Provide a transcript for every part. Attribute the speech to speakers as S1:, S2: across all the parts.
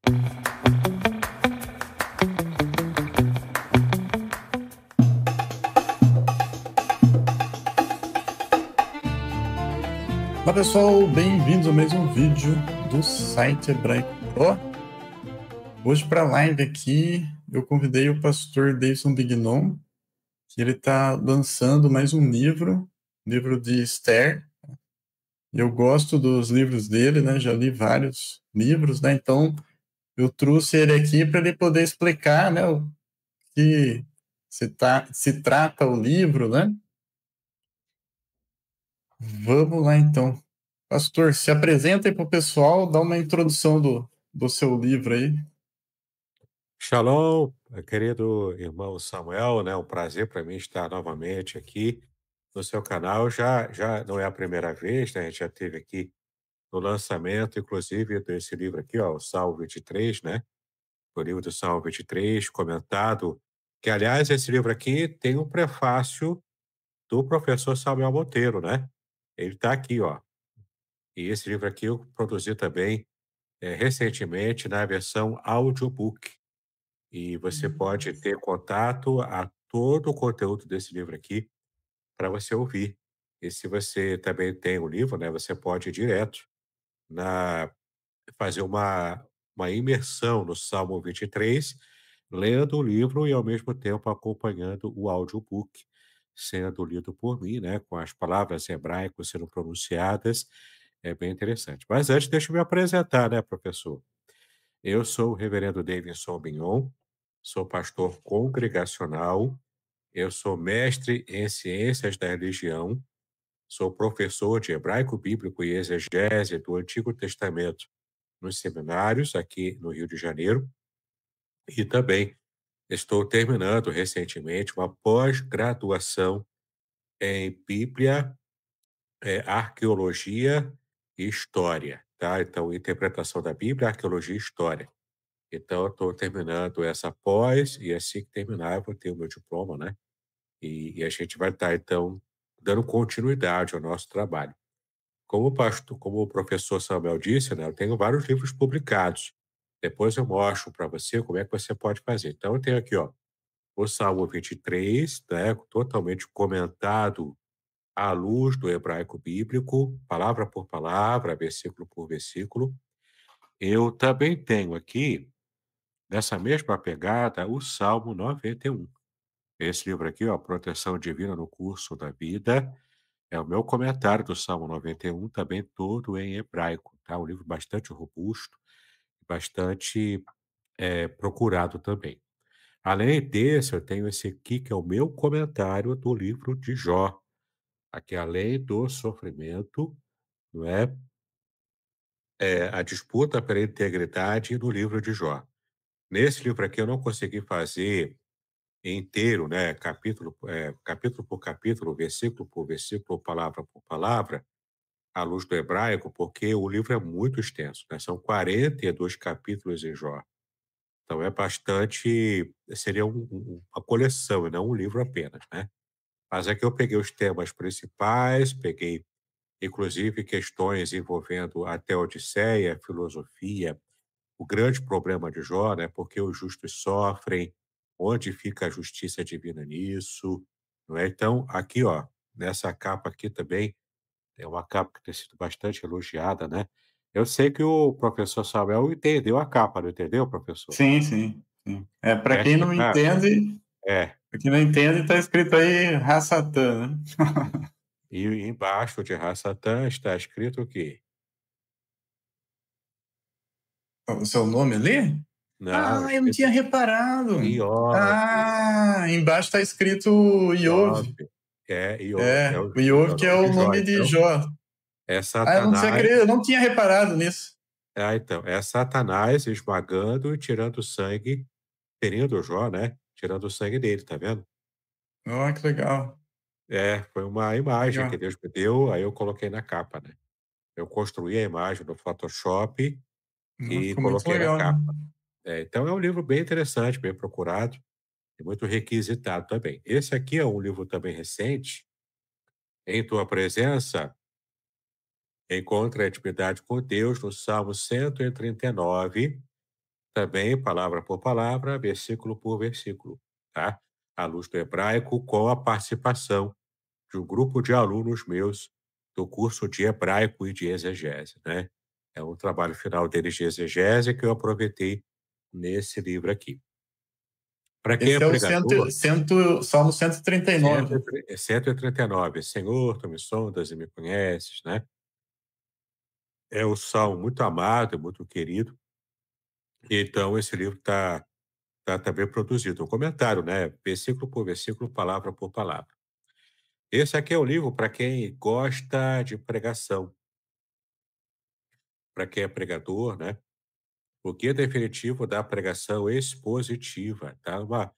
S1: Olá pessoal, bem-vindos a mais um vídeo do site Hebraico Pro. Hoje para a live aqui eu convidei o pastor Davidson Bignon, que ele está lançando mais um livro de Esther. Eu gosto dos livros dele, né? Já li vários livros, né? Então eu trouxe ele aqui para ele poder explicar, né, o que se trata o livro, né? Vamos lá então. Pastor, se apresenta aí para o pessoal, dá uma introdução do seu livro aí.
S2: Shalom, querido irmão Samuel, né? Um prazer para mim estar novamente aqui no seu canal. Já não é a primeira vez, né? A gente já teve aqui no lançamento, inclusive, desse livro aqui, ó, o Salmo 23, né? O livro do Salmo 23, comentado. Que, aliás, esse livro aqui tem um prefácio do professor Samuel Monteiro, né? Ele está aqui, ó. E esse livro aqui eu produzi também recentemente na versão audiobook. E você pode ter contato a todo o conteúdo desse livro aqui para você ouvir. E se você também tem o livro, né, você pode ir direto na fazer uma imersão no Salmo 23, lendo o livro e ao mesmo tempo acompanhando o audiobook sendo lido por mim, né, com as palavras hebraicas sendo pronunciadas. É bem interessante. Mas antes, deixa eu me apresentar, né, professor? Eu sou o reverendo Davidson Bignon, sou pastor congregacional, eu sou mestre em ciências da religião, sou professor de hebraico bíblico e exegese do Antigo Testamento nos seminários aqui no Rio de Janeiro e também estou terminando recentemente uma pós-graduação em Bíblia, arqueologia e história, tá? Então, interpretação da Bíblia, arqueologia e história. Então, eu estou terminando essa pós, e assim que terminar, eu vou ter o meu diploma, né? E a gente vai estar, então, dando continuidade ao nosso trabalho. Como o professor Samuel disse, né, eu tenho vários livros publicados. Depois eu mostro para você como é que você pode fazer. Então, eu tenho aqui, ó, o Salmo 23, né, totalmente comentado à luz do hebraico bíblico, palavra por palavra, versículo por versículo. Eu também tenho aqui nessa mesma pegada, o Salmo 91. Esse livro aqui, ó, Proteção Divina no Curso da Vida, é o meu comentário do Salmo 91, também todo em hebraico, tá? Um livro bastante robusto, bastante procurado também. Além desse, eu tenho esse aqui, que é o meu comentário do livro de Jó. Aqui, além do sofrimento, não é? A disputa pela integridade no livro de Jó. Nesse livro aqui, eu não consegui fazer inteiro, né, capítulo por capítulo, versículo por versículo, palavra por palavra, à luz do hebraico, porque o livro é muito extenso, né? São 42 capítulos em Jó. Então é bastante, seria uma coleção e não um livro apenas, né? Mas aqui eu peguei os temas principais, peguei inclusive questões envolvendo até a Odisseia, filosofia, o grande problema de Jó, né? Porque os justos sofrem, onde fica a justiça divina nisso, não é? Então, aqui, ó, nessa capa aqui também, é uma capa que tem sido bastante elogiada, né? Eu sei que o professor Samuel entendeu a capa, não entendeu, professor?
S1: Sim, sim, sim. Para
S2: Essa
S1: quem
S2: que
S1: não
S2: tá,
S1: entende,
S2: é,
S1: tá escrito aí Rassatã, né?
S2: e embaixo de Ra-Satã está escrito o quê?
S1: O seu nome ali?
S2: Não,
S1: Ah, eu não tinha
S2: escrito
S1: reparado.
S2: Iov,
S1: Ah, embaixo está escrito
S2: Iov,
S1: Iov.
S2: Iov,
S1: O Iov
S2: é o
S1: que é
S2: nome
S1: o
S2: de Jó,
S1: nome de
S2: então,
S1: Jó.
S2: é
S1: Ah, eu não tinha,
S2: Satanás.
S1: eu não tinha reparado nisso.
S2: Então, é Satanás esmagando e tirando sangue, ferindo Jó, né? Tirando o sangue dele, tá vendo?
S1: Oh, que legal.
S2: Foi uma imagem que
S1: Legal.
S2: Deus me deu, aí eu coloquei na capa, né? Eu construí a imagem no Photoshop
S1: Não,
S2: e
S1: ficou muito
S2: coloquei na
S1: legal,
S2: capa.
S1: né?
S2: Então é um livro bem interessante, bem procurado e muito requisitado também. Esse aqui é um livro também recente, Em Tua Presença, Encontra a Intimidade com Deus, no Salmo 139. também palavra por palavra, versículo por versículo, tá? À luz do hebraico, com a participação de um grupo de alunos meus do curso de hebraico e de exegese, né? É um trabalho final deles de exegese que eu aproveitei nesse livro aqui. Para quem é
S1: Esse é o
S2: pregador,
S1: Salmo 139.
S2: 139, Senhor, tu me sondas e me conheces, né? É um salmo muito amado, muito querido. Então, esse livro tá bem produzido. Um comentário, né? Versículo por versículo, palavra por palavra. Esse aqui é o livro para quem gosta de pregação, para quem é pregador, né? O guia definitivo da pregação expositiva, tá? Uma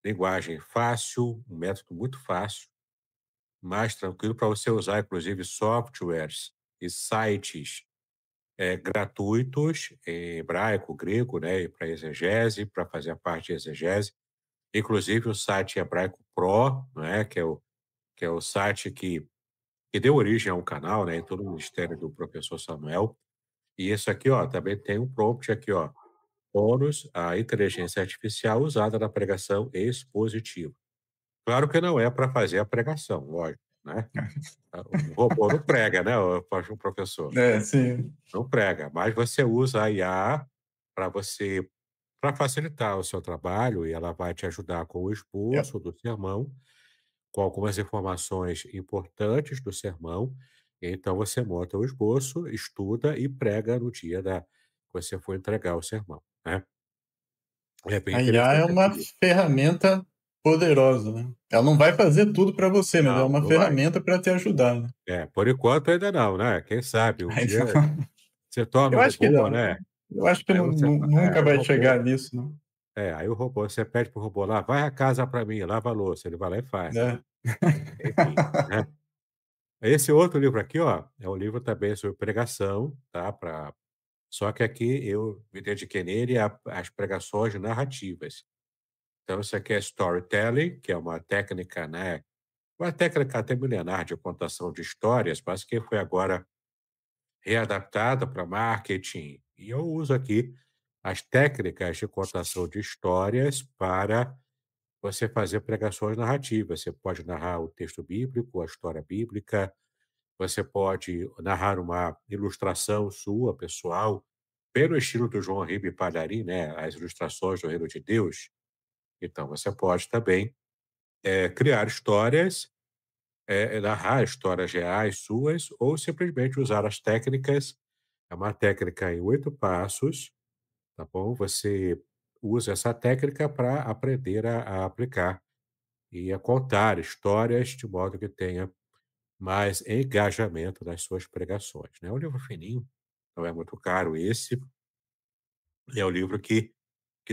S2: linguagem fácil, um método muito fácil, mais tranquilo para você usar, inclusive, softwares e sites gratuitos em hebraico, grego, né? Para exegese, para fazer a parte de exegese. Inclusive o site Hebraico Pro, né? Que é o site que deu origem ao canal, né? Em todo o ministério do professor Samuel. E isso aqui, ó, também tem um prompt aqui, ó. Bônus, a inteligência artificial usada na pregação expositiva. Claro que não é para fazer a pregação, lógico, né? O robô não prega, né, o professor?
S1: É, sim.
S2: Não prega, mas você usa a IA para para facilitar o seu trabalho e ela vai te ajudar com o
S1: É.
S2: esboço do sermão, com algumas informações importantes do sermão. Então você monta o esboço, estuda e prega no dia que você for entregar o sermão, né? É bem
S1: A IA é
S2: interessante esse
S1: uma
S2: livro.
S1: ferramenta poderosa, né? Ela não vai fazer tudo para você, mas é
S2: Não,
S1: uma
S2: não vai.
S1: ferramenta para te ajudar, né?
S2: Por enquanto ainda não, né? Quem sabe um
S1: Então,
S2: dia você torna
S1: eu
S2: um
S1: acho que
S2: robô,
S1: não.
S2: né?
S1: Eu acho que
S2: Aí você
S1: nunca
S2: aí o
S1: vai
S2: robô
S1: chegar nisso, não.
S2: aí o robô você pede para o robô lá: "Vai a casa para mim, lava a louça", ele vai lá e faz.
S1: É.
S2: Enfim, né. Esse outro livro aqui, ó, é um livro também sobre pregação, tá, só que aqui eu me dediquei nele às pregações narrativas. Então isso aqui é storytelling, que é uma técnica, né, uma técnica até milenar de contação de histórias, mas que foi agora readaptada para marketing. E eu uso aqui as técnicas de contação de histórias para você fazer pregações narrativas. Você pode narrar o texto bíblico, a história bíblica, você pode narrar uma ilustração sua, pessoal, pelo estilo do João Ribe Palharim, né? As ilustrações do Reino de Deus. Então, você pode também criar histórias, narrar histórias reais suas, ou simplesmente usar as técnicas. É uma técnica em 8 passos, tá bom? Você usa essa técnica para aprender a aplicar e a contar histórias de modo que tenha mais engajamento nas suas pregações, né. É um livro fininho, não é muito caro esse, e é um livro que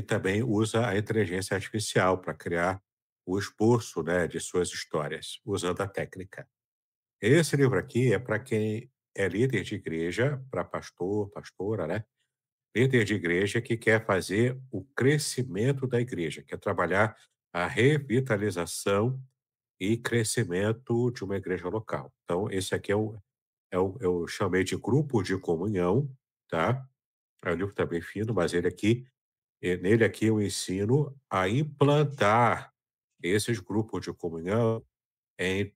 S2: também usa a inteligência artificial para criar o esboço, né, de suas histórias, usando a técnica. Esse livro aqui é para quem é líder de igreja, para pastor, pastora, né, líder de igreja que quer fazer o crescimento da igreja, quer trabalhar a revitalização e crescimento de uma igreja local. Então, esse aqui eu chamei de grupo de comunhão, tá? É um livro também fino, mas nele aqui eu ensino a implantar esses grupos de comunhão em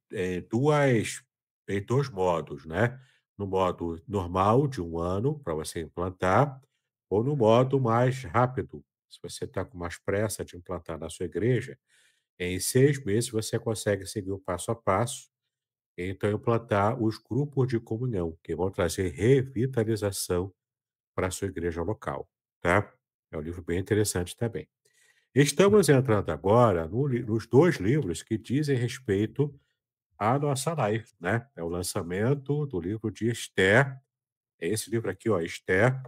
S2: 2 modos, né? No modo normal, de 1 ano, para você implantar, ou no modo mais rápido. Se você está com mais pressa de implantar na sua igreja, em 6 meses você consegue seguir o passo a passo, então implantar os grupos de comunhão, que vão trazer revitalização para a sua igreja local, tá? É um livro bem interessante também. Estamos entrando agora nos 2 livros que dizem respeito à nossa live, né? É o lançamento do livro de Esther, é esse livro aqui, ó, Esther,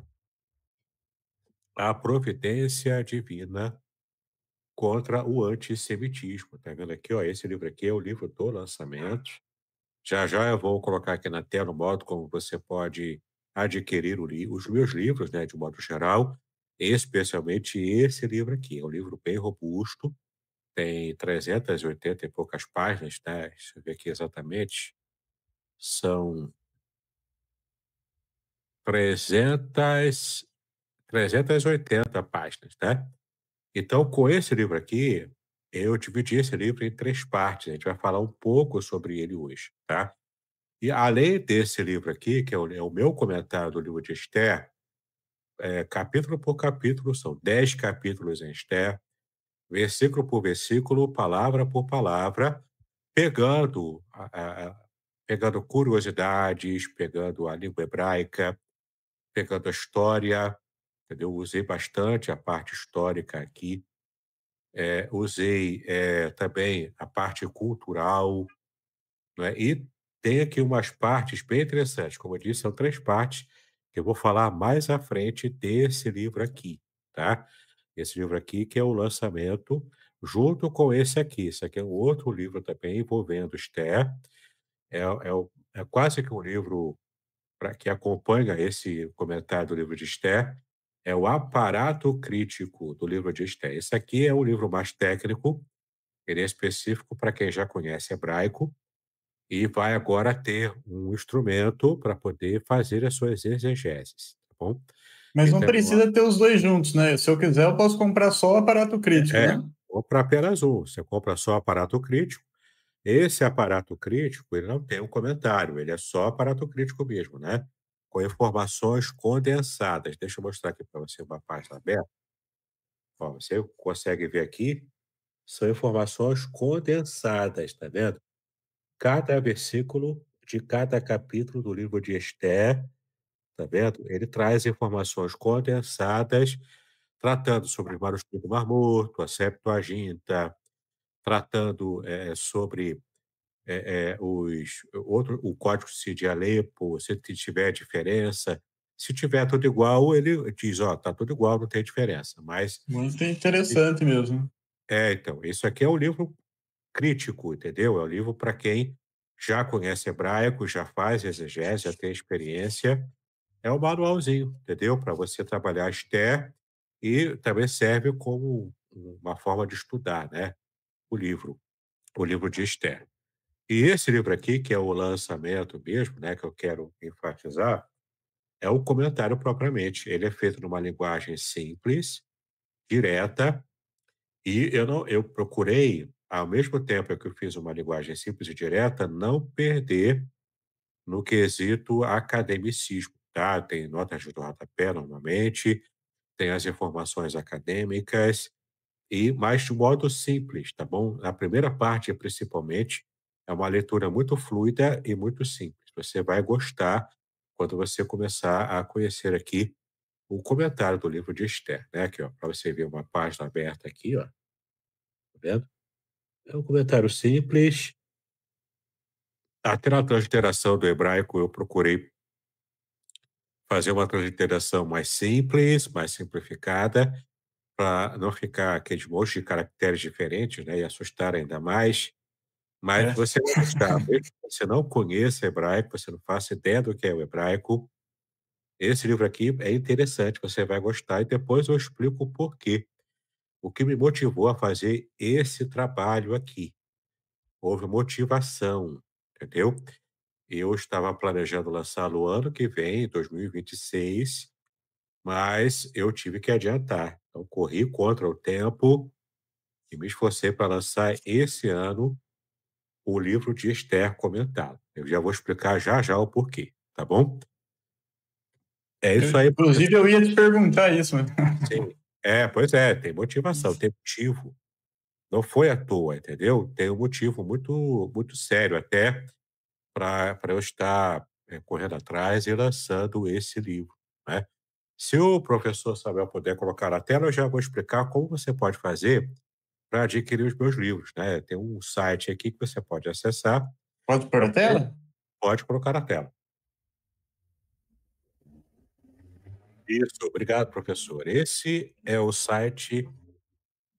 S2: a providência divina contra o antissemitismo. Tá vendo aqui, ó? Esse livro aqui é o livro do lançamento. Já já eu vou colocar aqui na tela o modo como você pode adquirir os meus livros, né, de modo geral, especialmente esse livro aqui. É um livro bem robusto, tem 380 e poucas páginas, né? Deixa eu ver aqui exatamente. São 300 380 páginas, né. Então, com esse livro aqui, eu dividi esse livro em 3 partes, a gente vai falar um pouco sobre ele hoje, tá. E além desse livro aqui, que é o meu comentário do livro de Esther, capítulo por capítulo, são 10 capítulos em Esther, versículo por versículo, palavra por palavra, pegando pegando curiosidades, pegando a língua hebraica, pegando a história, entendeu? Usei bastante a parte histórica aqui, usei, também a parte cultural, né, e tem aqui umas partes bem interessantes, como eu disse, são 3 partes que eu vou falar mais à frente desse livro aqui, tá. Esse livro aqui que é o lançamento, junto com esse aqui é um outro livro também envolvendo Esther, é quase que um livro pra que acompanha esse comentário do livro de Esther, é o aparato crítico do livro de Esther. Esse aqui é um livro mais técnico, ele é específico para quem já conhece hebraico, e vai agora ter um instrumento para poder fazer as suas exegeses, tá bom?
S1: Mas não
S2: Então
S1: precisa ter os dois juntos, né? Se eu quiser, eu posso comprar só o aparato crítico,
S2: é,
S1: né?
S2: compra apenas um, você compra só aparato crítico. Esse aparato crítico, ele não tem um comentário, ele é só aparato crítico mesmo, né, com informações condensadas. Deixa eu mostrar aqui para você uma página aberta, ó, você consegue ver aqui, são informações condensadas, tá vendo? Cada versículo de cada capítulo do livro de Esther. Tá vendo? Ele traz informações condensadas, tratando sobre o manuscrito do Mar Morto, a Septuaginta, tratando, sobre, o Código de Alepo, se tiver diferença. Se tiver tudo igual, ele diz: "Ó, tá tudo igual, não tem diferença", mas
S1: Muito
S2: se
S1: interessante mesmo.
S2: então, isso aqui é um livro crítico, entendeu? É um livro para quem já conhece hebraico, já faz exegese, já tem experiência. É um manualzinho, entendeu? Para você trabalhar Esther e também serve como uma forma de estudar, né, o livro de Esther. E esse livro aqui, que é o lançamento mesmo, né, que eu quero enfatizar, é o comentário propriamente. Ele é feito numa linguagem simples, direta, e eu procurei, ao mesmo tempo que eu fiz uma linguagem simples e direta, não perder no quesito academicismo, tá? Tem notas de rodapé normalmente, tem as informações acadêmicas e mais de modo simples, tá bom? A primeira parte, principalmente, é uma leitura muito fluida e muito simples. Você vai gostar quando você começar a conhecer aqui o comentário do livro de Esther, né? Aqui, ó, para você ver uma página aberta aqui, ó, tá vendo? É um comentário simples. Até na transliteração do hebraico eu procurei fazer uma transliteração mais simples, mais simplificada, para não ficar aqueles monte de caracteres diferentes, né, e assustar ainda mais. Mas
S1: É.
S2: você vai gostar, mesmo que você não conheça hebraico, você não faça ideia do que é o hebraico, esse livro aqui é interessante, você vai gostar e depois eu explico o porquê. O que me motivou a fazer esse trabalho aqui. Houve motivação, entendeu? Eu estava planejando lançá-lo ano que vem, 2026, mas eu tive que adiantar. Então corri contra o tempo e me esforcei para lançar esse ano o livro de Esther comentado. Eu já vou explicar já já o porquê, tá bom? É isso aí,
S1: Inclusive,
S2: professor.
S1: eu ia te perguntar isso, mas
S2: Sim. É, pois é, tem motivação, tem motivo. Não foi à toa, entendeu? Tem um motivo muito sério até para eu estar, correndo atrás e lançando esse livro, né. Se o professor Samuel puder colocar na tela, eu já vou explicar como você pode fazer para adquirir os meus livros, né. Tem um site aqui que você pode acessar
S1: pode pôr
S2: pra
S1: a
S2: poder
S1: tela?
S2: pode colocar na tela. Isso, obrigado, professor. Esse é o site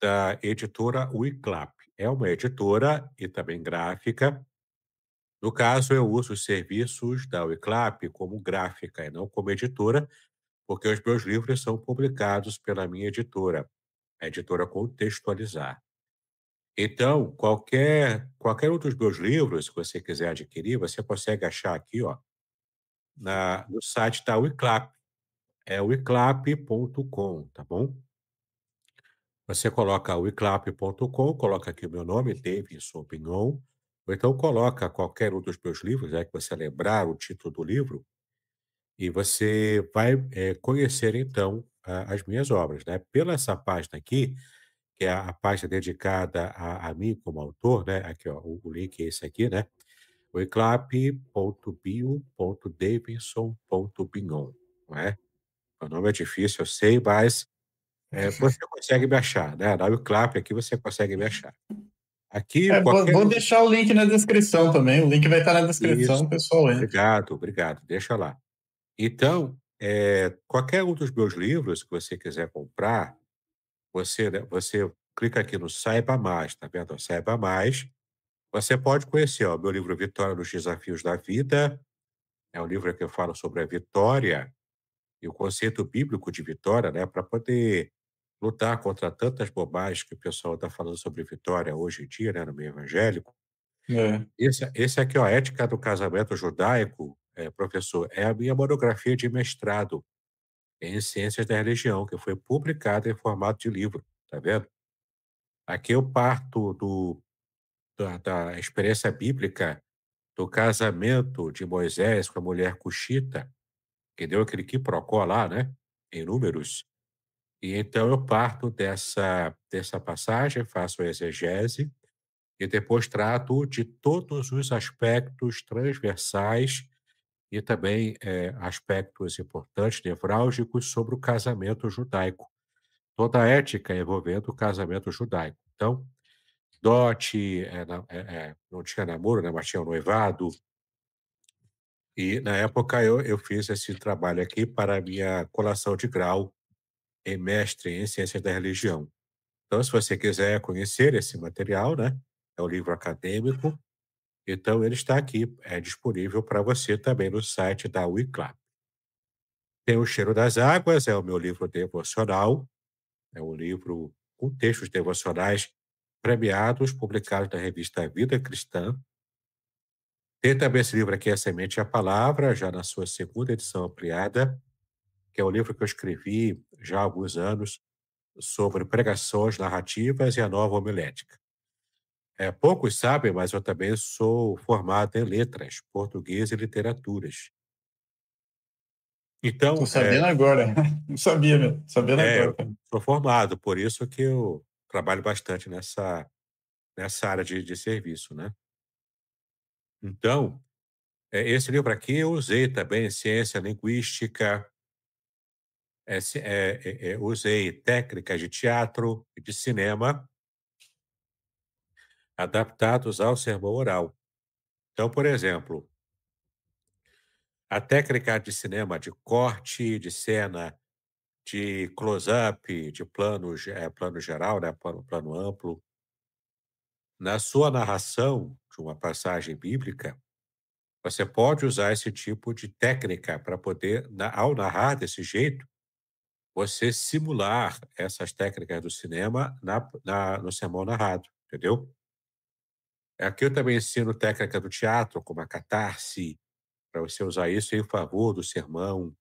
S2: da editora Wiclap. É uma editora e também gráfica. No caso, eu uso os serviços da Wiclap como gráfica e não como editora, porque os meus livros são publicados pela minha editora, a editora Contextualizar. Então, qualquer um dos meus livros que você quiser adquirir, você consegue achar aqui, ó, no site da Wiclap. é o iclap.com, tá bom? Você coloca o iclap.com, coloca aqui o meu nome, Davidson Pinhon, ou então coloca qualquer um dos meus livros, que você lembrar o título do livro, e você vai, conhecer então as minhas obras, né. Pela essa página aqui, que é a página dedicada a mim como autor, né, aqui ó, o link é esse aqui, né, o eclap.bio.davidson.pinhon, não é. O nome é difícil, eu sei, mas você consegue me achar, né, dá o clap aqui, você consegue me achar. Aqui, qualquer
S1: Vou
S2: um
S1: deixar o link na descrição também. O link vai estar na
S2: isso,
S1: descrição, o pessoal entra.
S2: obrigado, obrigado, deixa lá. Então, qualquer um dos meus livros que você quiser comprar, você clica aqui no Saiba Mais, tá vendo? Saiba Mais, você pode conhecer, ó, meu livro Vitória nos Desafios da Vida, é um livro que eu falo sobre a vitória e o conceito bíblico de vitória, né, para poder lutar contra tantas bobagens que o pessoal está falando sobre vitória hoje em dia, né, no meio evangélico.
S1: É.
S2: Esse aqui, ó, Ética do Casamento Judaico, professor, é a minha monografia de mestrado em Ciências da Religião, que foi publicada em formato de livro, tá vendo? Aqui eu parto da experiência bíblica do casamento de Moisés com a mulher cuxita, que deu aquele quiprocó lá, né, em Números. E então eu parto dessa passagem, faço a exegese e depois trato de todos os aspectos transversais e também, aspectos importantes, nevrálgicos, sobre o casamento judaico. Toda a ética envolvendo o casamento judaico. Então, dote, não tinha namoro, né, mas tinha o noivado, e na época eu fiz esse trabalho aqui para a minha colação de grau em mestre em ciências da religião. Então, se você quiser conhecer esse material, né, é um livro acadêmico, então ele está aqui, é disponível para você também no site da Wiclap. Tem O Cheiro das Águas, é o meu livro devocional, é um livro com textos devocionais premiados, publicados na revista Vida Cristã. Tem também esse livro aqui, A Semente e a Palavra, já na sua segunda edição ampliada, que é um livro que eu escrevi já há alguns anos sobre pregações narrativas e a nova homilética. Poucos sabem, mas eu também sou formado em letras, português e literaturas.
S1: Tô
S2: Então,
S1: sabendo agora. Não sabia, meu. Sabendo agora.
S2: eu sou formado, por isso que eu trabalho bastante nessa área de serviço, né. Então, esse livro aqui eu usei também ciência linguística, usei técnicas de teatro e de cinema adaptados ao sermão oral. Então, por exemplo, a técnica de cinema de corte de cena, de close-up, de plano geral, né, plano amplo, na sua narração de uma passagem bíblica, você pode usar esse tipo de técnica para poder, ao narrar desse jeito, você simular essas técnicas do cinema no sermão narrado, entendeu? Aqui eu também ensino técnica do teatro, como a catarse, para você usar isso em favor do sermão.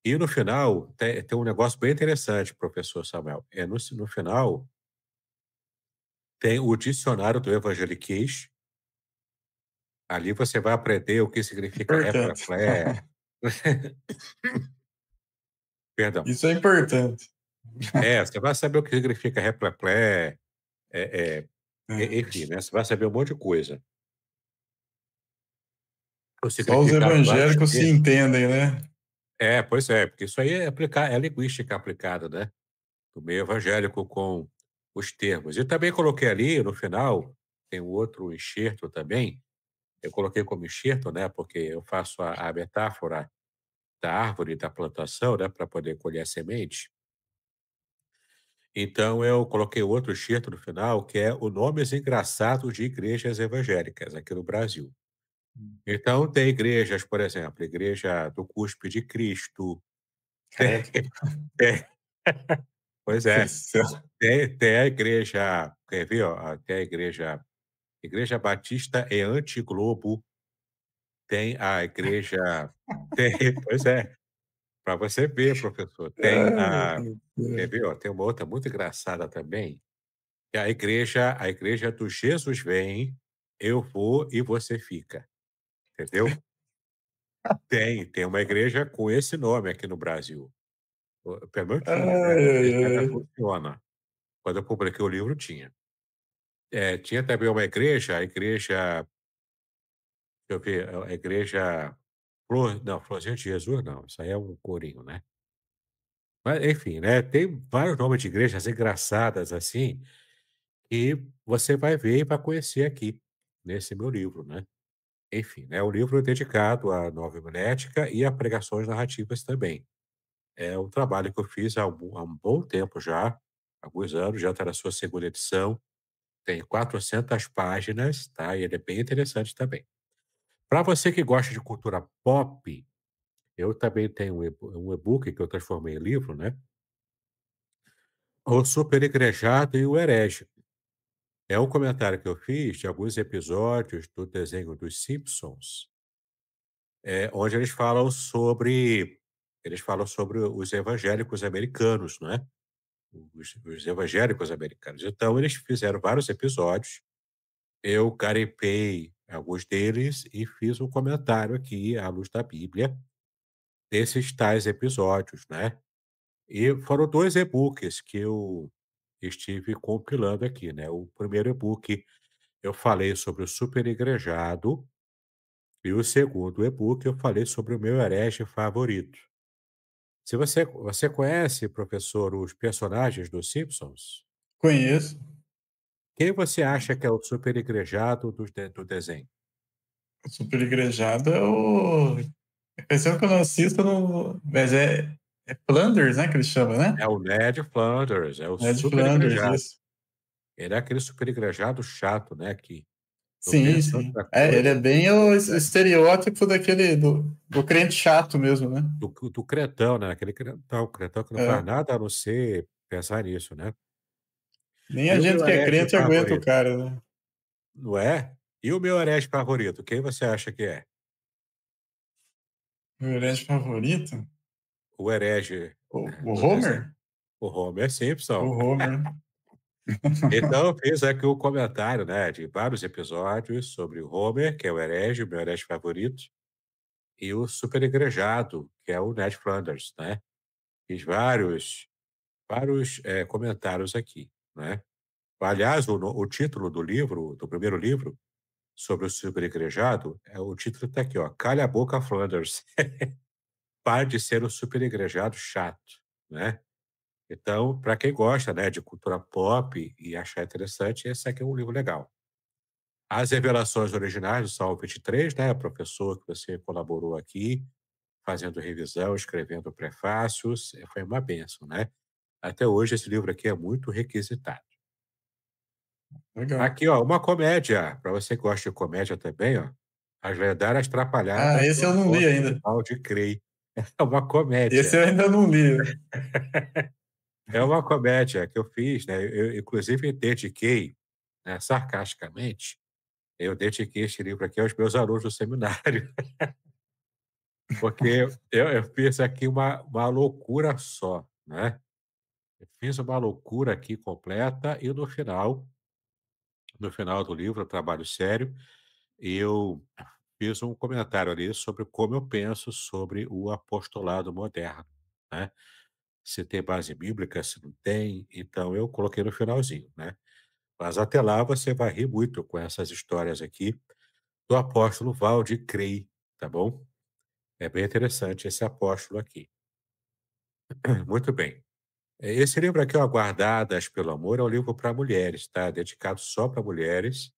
S2: E no final, tem um negócio bem interessante, professor Samuel. No final, tem o dicionário do evangeliquez. Ali você vai aprender o que significa
S1: Importante.
S2: réplica. Perdão.
S1: Isso é importante.
S2: Você vai saber o que significa réplica,
S1: É.
S2: enfim, né, você vai saber um monte de coisa. O
S1: Só os
S2: significado de vários
S1: evangélicos se
S2: termos.
S1: entendem, né?
S2: Pois é, porque isso aí é linguística aplicada, né, do meio evangélico com os termos. E também coloquei ali no final, tem um outro enxerto também, eu coloquei como enxerto, né, porque eu faço a metáfora da árvore da plantação, né, para poder colher a semente. Então eu coloquei outro enxerto no final, que é o nomes engraçados de igrejas evangélicas aqui no Brasil. Então tem igrejas, por exemplo, Igreja do Cuspe de Cristo,
S1: Credo.
S2: tem pois
S1: Deus do
S2: é,
S1: céu.
S2: tem a igreja, quer ver, ó, tem a Igreja Batista é Antiglobo, tem a igreja tem pois é. você ver, professor. Tem
S1: Ai,
S2: a
S1: meu
S2: quer
S1: Deus.
S2: ver, ó, tem uma outra muito engraçada também, que é a igreja do Jesus vem, eu vou e você fica, entendeu? Tem uma igreja com esse nome aqui no Brasil. Pelo menos tinha, né,
S1: Ai,
S2: não sei
S1: ai,
S2: se ainda
S1: ai.
S2: funciona. Quando eu publiquei o livro tinha. Tinha também uma igreja, a igreja, deixa eu ver, a igreja Florzinha de Jesus não, isso aí é um corinho, né. Mas enfim, né, tem vários nomes de igrejas engraçadas, assim, e você vai ver e vai conhecer aqui, nesse meu livro, né. Enfim, né, o livro é dedicado à nova homilética e a pregações narrativas também. É um trabalho que eu fiz há um bom tempo já, alguns anos, já está na sua segunda edição, tem 400 páginas, tá, e ele é bem interessante também. Para você que gosta de cultura pop, eu também tenho um e-book que eu transformei em livro, né, O Super Igrejado e o Herege. É um comentário que eu fiz de alguns episódios do desenho dos Simpsons, onde eles falam sobre os evangélicos americanos, né, os evangélicos americanos. Então eles fizeram vários episódios, eu garimpei alguns deles e fiz um comentário aqui, à luz da Bíblia, desses tais episódios, né. E foram 2 e-books que eu estive compilando aqui, né. O primeiro e-book eu falei sobre o super igrejado e o segundo e-book eu falei sobre o meu herege favorito. Se você conhece, professor, os personagens dos Simpsons?
S1: Conheço.
S2: Quem você acha que é o super igrejado do desenho?
S1: O Super Igrejado é o. Pensando que eu não assisto, não. Mas é Flanders, né? Que ele chama, né?
S2: É o Ned Flanders, é o
S1: Ned
S2: super
S1: Flanders,
S2: igrejado.
S1: isso.
S2: Ele é aquele super igrejado chato, né, que não
S1: Sim,
S2: pensa em
S1: sim.
S2: outra
S1: É, ele é
S2: coisa,
S1: bem o estereótipo daquele do crente chato mesmo, né?
S2: do crentão, né, aquele crentão que não faz
S1: É.
S2: nada a não ser pensar nisso, né.
S1: Nem
S2: E
S1: a
S2: o
S1: gente
S2: meu
S1: que é
S2: herege
S1: crente aguenta o
S2: favorito,
S1: cara, né?
S2: não é? E o meu herege favorito, quem você acha que é?
S1: Meu herege favorito?
S2: O herege,
S1: O
S2: do desenho?
S1: Homer?
S2: O Homer
S1: O
S2: Simpson.
S1: Homer.
S2: Então eu fiz aqui um comentário, né, de vários episódios sobre o Homer, que é o meu herege favorito, e o super igrejado, que é o Ned Flanders, né. Fiz vários, comentários aqui, né. Aliás, o título do livro, do primeiro livro, sobre o super igrejado, o título está aqui, ó, "Calha a boca, Flanders, pare de ser um super igrejado chato", né. Então, para quem gosta, né, de cultura pop e achar interessante, esse aqui é um livro legal. As revelações originais do Salmo 23, né, professor que você colaborou aqui, fazendo revisão, escrevendo prefácios, foi uma bênção, né. Até hoje esse livro aqui é muito requisitado.
S1: Legal.
S2: Aqui, ó, uma comédia, para você que gosta de comédia também, ó, As Lendárias
S1: Ah,
S2: Trapalhadas do
S1: esse eu não li
S2: Apóstolo
S1: ainda.
S2: Valde Crey. É uma
S1: Esse
S2: comédia.
S1: eu ainda não li.
S2: É uma comédia que eu fiz, né, eu inclusive dediquei, né, sarcasticamente, eu dediquei este livro aqui aos meus alunos do seminário, porque eu fiz aqui uma loucura só, né. Eu fiz uma loucura aqui completa e no final do livro, trabalho sério, eu fiz um comentário ali sobre como eu penso sobre o apostolado moderno, né. Se tem base bíblica, se não tem, então eu coloquei no finalzinho, né. Mas até lá você vai rir muito com essas histórias aqui do apóstolo Valde Crey, tá bom? É bem interessante esse apóstolo aqui. Muito bem. Esse livro aqui, ó, Guardadas pelo Amor, é um livro para mulheres, tá? Dedicado só para mulheres.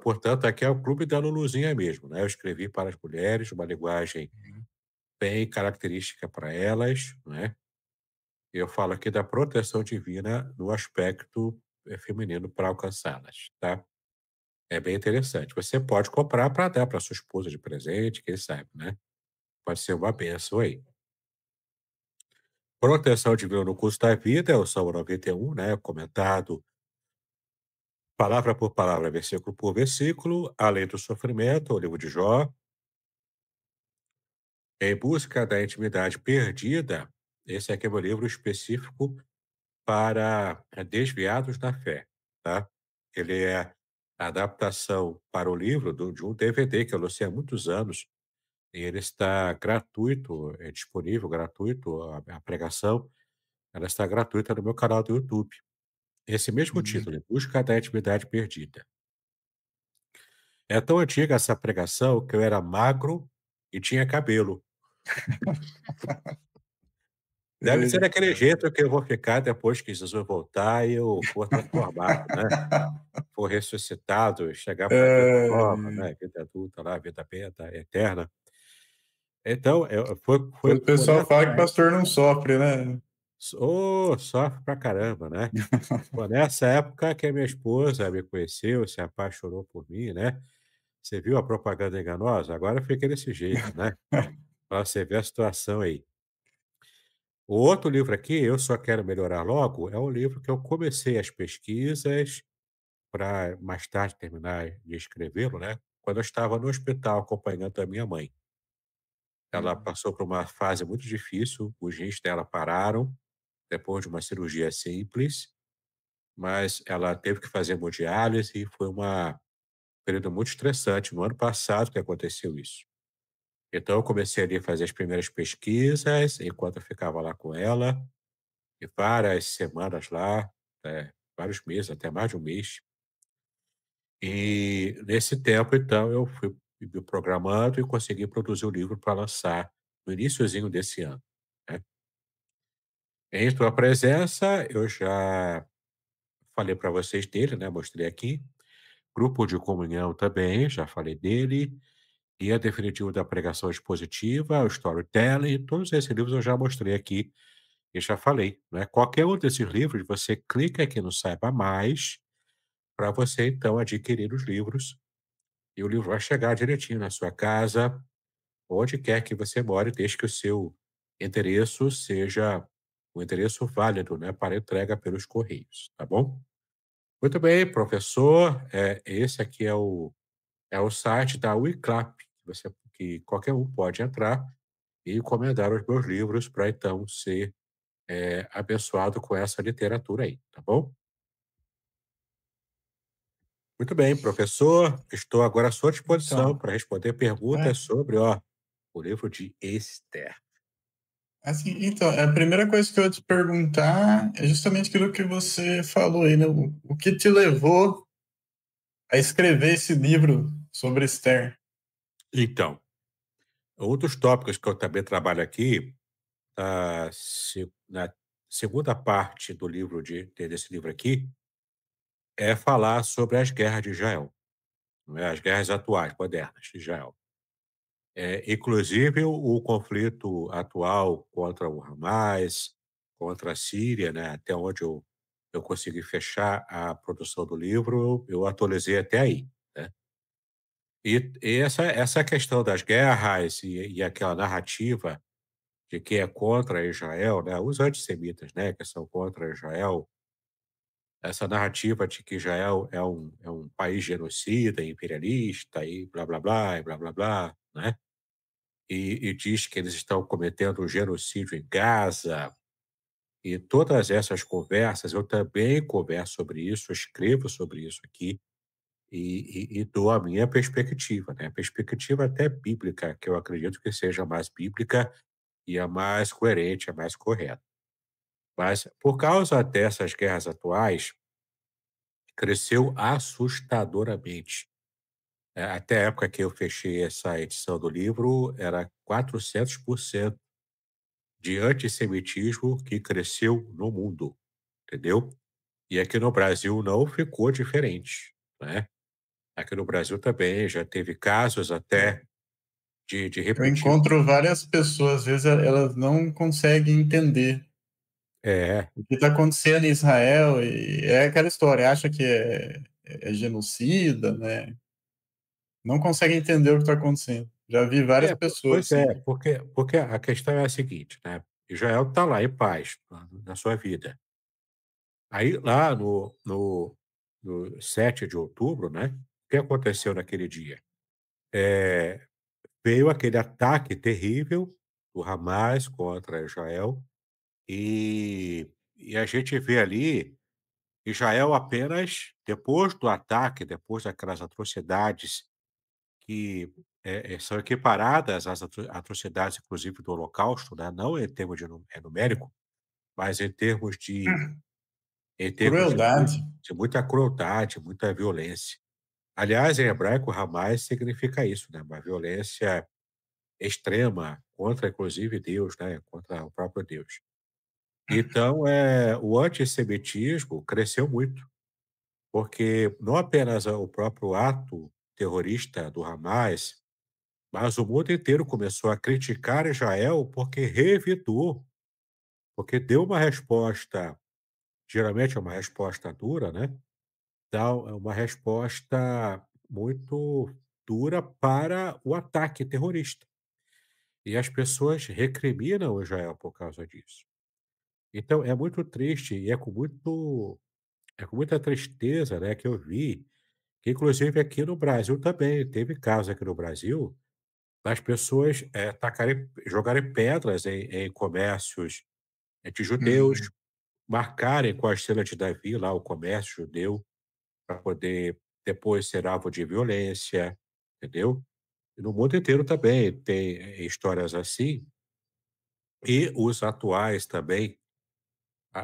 S2: Portanto, aqui é o clube da Luluzinha mesmo, né? Eu escrevi para as mulheres, uma linguagem bem característica para elas, né? Eu falo aqui da proteção divina no aspecto feminino para alcançá-las, tá? É bem interessante. Você pode comprar para dar para sua esposa de presente, quem sabe, né? Pode ser uma benção aí. Proteção divina no curso da vida é o Salmo 91, né? Comentado palavra por palavra, versículo por versículo, além do sofrimento, o livro de Jó. Em Busca da Intimidade Perdida, esse aqui é meu livro específico para desviados da fé, tá? Ele é a adaptação para o livro de um DVD que eu lancei há muitos anos, e ele está gratuito, é disponível, gratuito, a pregação, ela está gratuita no meu canal do YouTube. Esse mesmo
S1: Hum.
S2: título, Em Busca da Intimidade Perdida. É tão antiga essa pregação que eu era magro e tinha cabelo. Deve ser daquele
S1: Eita.
S2: jeito que eu vou ficar depois que Jesus voltar e eu for transformado, né? For ressuscitado, chegar para a vida nova,
S1: Ai.
S2: né, vida adulta lá, vida benta, eterna. Então, foi
S1: Depois
S2: foi
S1: o
S2: por
S1: pessoal
S2: essa
S1: fala que o pastor não sofre, né?
S2: sofre pra caramba, né. Foi nessa época que a minha esposa me conheceu, se apaixonou por mim, né. Você viu a propaganda enganosa? Agora fica desse jeito, né, pra você ver a situação aí. O outro livro aqui, Eu Só Quero Melhorar Logo, é um livro que eu comecei as pesquisas para mais tarde terminar de escrevê-lo, né, quando eu estava no hospital acompanhando a minha mãe. Ela
S1: Hum.
S2: passou por uma fase muito difícil, os rins dela pararam, depois de uma cirurgia simples, mas ela teve que fazer hemodiálise e foi uma período muito estressante, no ano passado que aconteceu isso. Então eu comecei ali a fazer as primeiras pesquisas, enquanto eu ficava lá com ela, e várias semanas lá, vários meses, até mais de um mês. E nesse tempo, então, eu fui me programando e consegui produzir o livro para lançar no iniciozinho desse ano, né. Em tua presença, eu já falei para vocês dele, né, mostrei aqui. Grupo de Comunhão também, já falei dele. Guia Definitivo da Pregação Expositiva, o Storytelling, todos esses livros eu já mostrei aqui e já falei, né. Qualquer um desses livros, você clica aqui no Saiba Mais, para você então adquirir os livros, e o livro vai chegar direitinho na sua casa, onde quer que você more, desde que o seu endereço seja um endereço válido, né, para entrega pelos correios, tá bom? Muito bem, professor, esse aqui é o site da Wiclap, que qualquer um pode entrar e encomendar os meus livros para então ser, abençoado com essa literatura aí, tá bom? Muito bem, professor, estou agora à sua disposição
S1: Então,
S2: para responder
S1: é,
S2: perguntas sobre, ó, o livro de Esther.
S1: assim, então, a primeira coisa que eu ia te perguntar é justamente aquilo que você falou aí, né? O que te levou a escrever esse livro sobre Esther?
S2: Então, um dos tópicos que eu também trabalho aqui, na segunda parte do livro desse livro aqui, é falar sobre as guerras de Israel, não é, as guerras atuais, modernas de Israel. Inclusive o conflito atual contra o Hamas, contra a Síria, né, até onde eu consegui fechar a produção do livro, eu atualizei até aí, né. E essa questão das guerras e aquela narrativa de que é contra Israel, né, os antissemitas, né, que são contra Israel, essa narrativa de que Israel é um país genocida, imperialista e blá-blá-blá, e blá-blá-blá, né. E diz que eles estão cometendo um genocídio em Gaza, e todas essas conversas, eu também converso sobre isso, escrevo sobre isso aqui, e dou a minha perspectiva, né, perspectiva até bíblica, que eu acredito que seja a mais bíblica e a mais coerente, a mais correta. Mas, por causa dessas guerras atuais, cresceu assustadoramente. Até a época que eu fechei essa edição do livro, era 400% de antissemitismo que cresceu no mundo, entendeu? E aqui no Brasil não ficou diferente, né? Aqui no Brasil também já teve casos
S1: É,
S2: até de
S1: eu
S2: repetir.
S1: encontro várias pessoas, às vezes elas não conseguem entender
S2: É,
S1: o que está acontecendo em Israel, e é aquela história, acha que é genocida, né? Não conseguem entender o que está acontecendo. Já vi várias pessoas
S2: pois é,
S1: assim.
S2: porque a questão é a seguinte, né? Israel está lá em paz na sua vida. Aí lá no 7 de outubro, né? O que aconteceu naquele dia? veio aquele ataque terrível do Hamas contra Israel, e a gente vê ali Israel apenas depois do ataque, depois daquelas atrocidades que, são equiparadas às atrocidades, inclusive, do Holocausto, né, não em termos de numérico, mas em termos
S1: Crueldade.
S2: de muita crueldade, muita violência. Aliás, em hebraico, Hamas significa isso, né, uma violência extrema contra, inclusive, Deus, né, contra o próprio Deus. Então, o antissemitismo cresceu muito, porque não apenas o próprio ato terrorista do Hamas, mas o mundo inteiro começou a criticar Israel porque revidou, porque deu uma resposta, geralmente é uma resposta dura, né, dá uma resposta muito dura para o ataque terrorista. E as pessoas recriminam Israel por causa disso. Então é muito triste e é com muita tristeza, né, que eu vi que inclusive aqui no Brasil também teve casos aqui no Brasil das pessoas, jogarem pedras em comércios, de judeus,
S1: Uhum.
S2: marcarem com a estrela de Davi lá o comércio judeu, para poder depois ser alvo de violência, entendeu? E no mundo inteiro também tem, histórias assim, e os atuais também,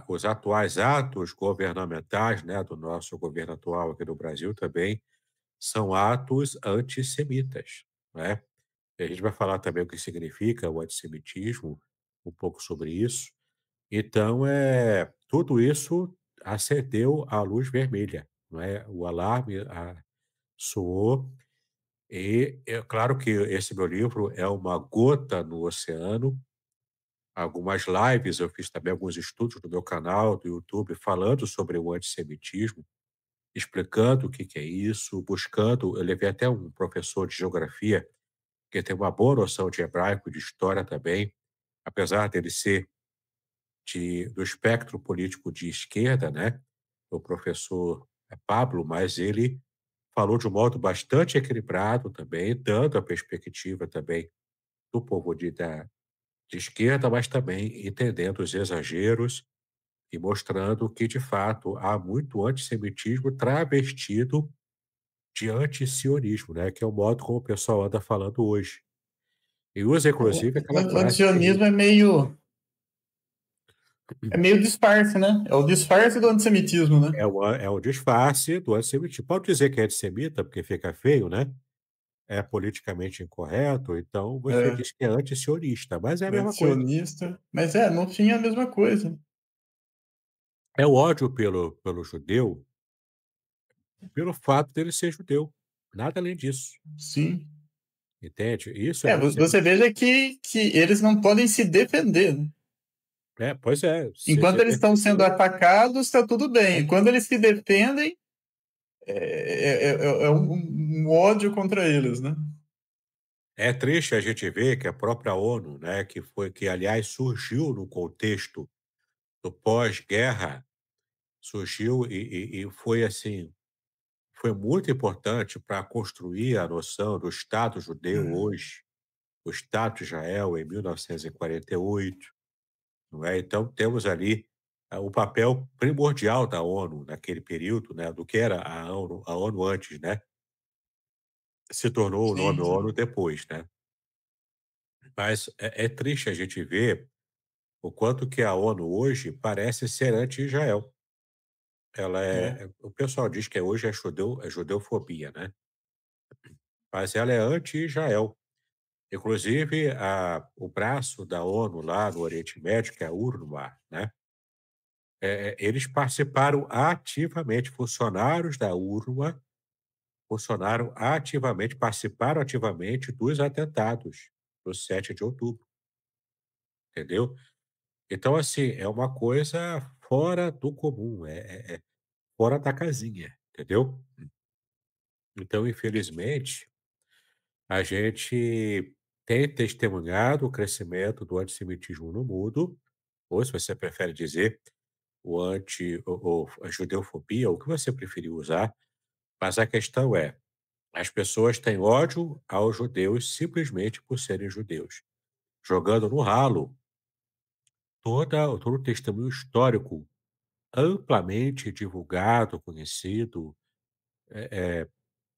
S2: os atuais atos governamentais, né, do nosso governo atual aqui no Brasil também, são atos antissemitas, né. E a gente vai falar também o que significa o antissemitismo, um pouco sobre isso. Então, tudo isso acendeu a luz vermelha, não é, o alarme soou, e é claro que esse meu livro é uma gota no oceano. Algumas lives, eu fiz também alguns estudos no meu canal do YouTube falando sobre o antissemitismo, explicando o que que é isso, buscando, eu levei até um professor de geografia, que tem uma boa noção de hebraico, de história também, apesar dele ser do espectro político de esquerda, né, o professor Pablo, mas ele falou de um modo bastante equilibrado também, dando a perspectiva também do povo de esquerda, mas também entendendo os exageros e mostrando que, de fato, há muito antissemitismo travestido de antisionismo, né, que é o modo como o pessoal anda falando hoje. E usa, inclusive, aquela
S1: O
S2: frase
S1: antisionismo
S2: terrível.
S1: é meio disfarce, né? É o disfarce do antissemitismo, né?
S2: É o disfarce do antissemitismo. Pode dizer que é antissemita, porque fica feio, né? É politicamente incorreto, então você
S1: É,
S2: diz que é antisionista, mas é a mesma coisa.
S1: antisionista. Mas no fim é a mesma coisa.
S2: É o ódio pelo judeu, pelo fato dele ser judeu, nada além disso,
S1: Sim.
S2: entende? Isso é
S1: Você
S2: antissemitismo.
S1: veja que eles não podem se defender, né?
S2: É, pois é,
S1: Enquanto
S2: se
S1: eles estão sendo
S2: defender
S1: atacados, está tudo bem.
S2: é
S1: E quando eles se defendem, é um ódio contra eles, né?
S2: é triste a gente ver que a própria ONU, né, que aliás surgiu no contexto do pós-guerra, surgiu e foi assim, foi muito importante para construir a noção do Estado judeu hoje, o Estado de Israel em 1948, não é? Então temos ali, o papel primordial da ONU naquele período, né, do que era a ONU antes, né, se tornou o nome
S1: Sim,
S2: ONU
S1: sim.
S2: depois, né. Mas é triste a gente ver o quanto que a ONU hoje parece ser anti-Israel. Ela
S1: É.
S2: o pessoal diz que hoje é judeufobia, né, mas ela é anti-Israel. Inclusive, o braço da ONU lá no Oriente Médio, que é a UNRWA, né, eles participaram ativamente, funcionários da UNRWA funcionaram ativamente, participaram ativamente dos atentados do 7 de outubro, entendeu? Então, assim, é uma coisa fora do comum, é fora da casinha, entendeu? Então, infelizmente, a gente tem testemunhado o crescimento do antissemitismo no mundo, ou se você prefere dizer, a judeofobia, o que você preferiu usar, mas a questão é, As pessoas têm ódio aos judeus simplesmente por serem judeus, jogando no ralo todo o testemunho histórico amplamente divulgado, conhecido,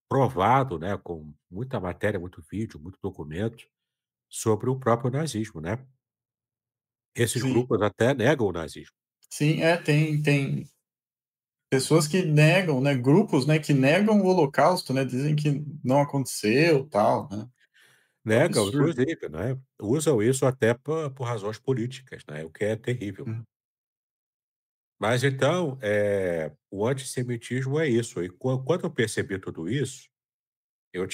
S2: provado, né, com muita matéria, muito vídeo, muito documento sobre o próprio nazismo, né. Esses
S1: Sim,
S2: grupos até negam o nazismo.
S1: sim, tem pessoas que negam, né, grupos, né, que negam o Holocausto, né, dizem que não aconteceu, tal, né. É um
S2: Negam,
S1: absurdo.
S2: inclusive, né, usam isso até por razões políticas, né, o que é terrível.
S1: Uhum.
S2: Mas então, o antissemitismo é isso, e quando eu percebi tudo isso, eu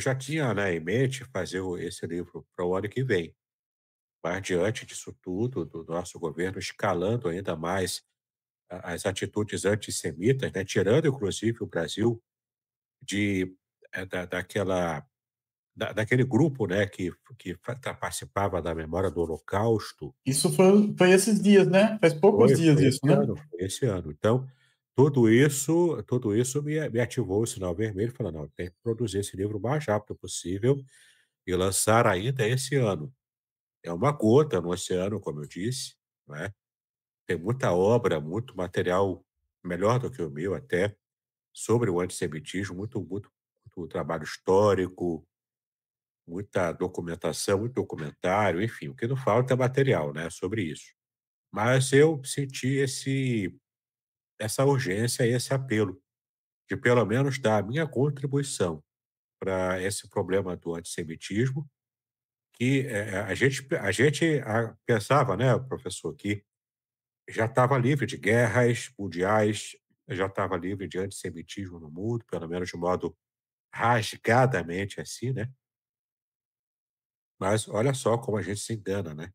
S2: já tinha, né, em mente fazer esse livro para o ano que vem, mas diante disso tudo, do nosso governo escalando ainda mais as atitudes antissemitas, né, tirando inclusive o Brasil de daquela daquele grupo, né, que participava da memória do Holocausto.
S1: Isso foi esses dias, né, faz poucos dias
S2: Foi
S1: isso,
S2: esse
S1: né.
S2: ano, foi esse ano. Então, tudo isso me ativou o sinal vermelho, falando: "Não, tem que produzir esse livro o mais rápido possível e lançar ainda esse ano". É uma gota no oceano, como eu disse, não é. Tem muita obra, muito material melhor do que o meu até, sobre o antissemitismo, muito trabalho histórico, muita documentação, muito documentário, enfim, o que não falta é material, né, sobre isso. Mas eu senti essa urgência e esse apelo de pelo menos dar a minha contribuição para esse problema do antissemitismo, que, a gente pensava, né, professor, que já estava livre de guerras mundiais, já estava livre de antissemitismo no mundo, pelo menos de modo rasgadamente assim, né. Mas olha só como a gente se engana, né.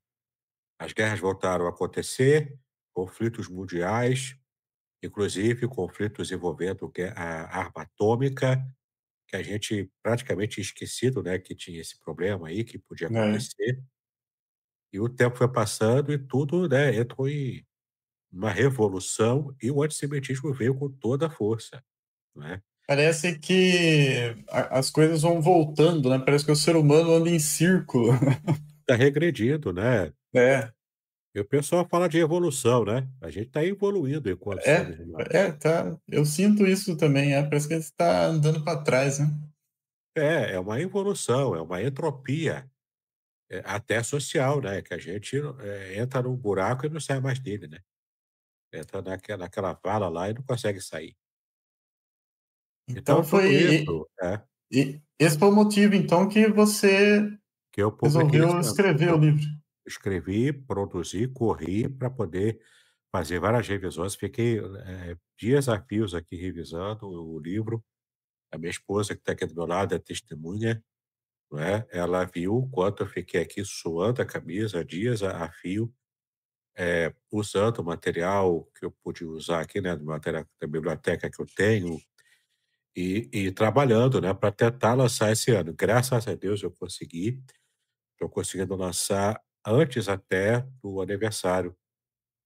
S2: As guerras voltaram a acontecer, conflitos mundiais, inclusive conflitos envolvendo a arma atômica, que a gente praticamente tinha esquecido, né, que tinha esse problema aí, que podia
S1: É.
S2: acontecer. E o tempo foi passando e tudo, né, entrou em uma revolução e o antissemitismo veio com toda a força, né.
S1: Parece que as coisas vão voltando, né, parece que o ser humano anda em círculo.
S2: Tá regredindo, né.
S1: É,
S2: E o pessoal fala de evolução, né. A gente está evoluindo enquanto
S1: é,
S2: seres humanos.
S1: tá, eu sinto isso também, parece que a gente tá andando para trás, né.
S2: É uma evolução, é uma entropia, até social, né, que a gente, entra num buraco e não sai mais dele, né. Entra naquela vala lá e não consegue sair.
S1: Então
S2: Então
S1: foi
S2: tudo isso
S1: esse foi o motivo então que você
S2: que eu publiquei
S1: resolveu
S2: esse ano.
S1: escrever o
S2: Eu
S1: livro.
S2: escrevi, produzi, corri para poder fazer várias revisões. Fiquei, dias a fios aqui revisando o livro. A minha esposa, que está aqui do meu lado, é testemunha, não é? Ela viu o quanto eu fiquei aqui suando a camisa, dias a fio, usando o material que eu pude usar aqui, né, do material da biblioteca que eu tenho, e trabalhando, né, para tentar lançar esse ano. Graças a Deus eu consegui. Estou conseguindo lançar antes até do aniversário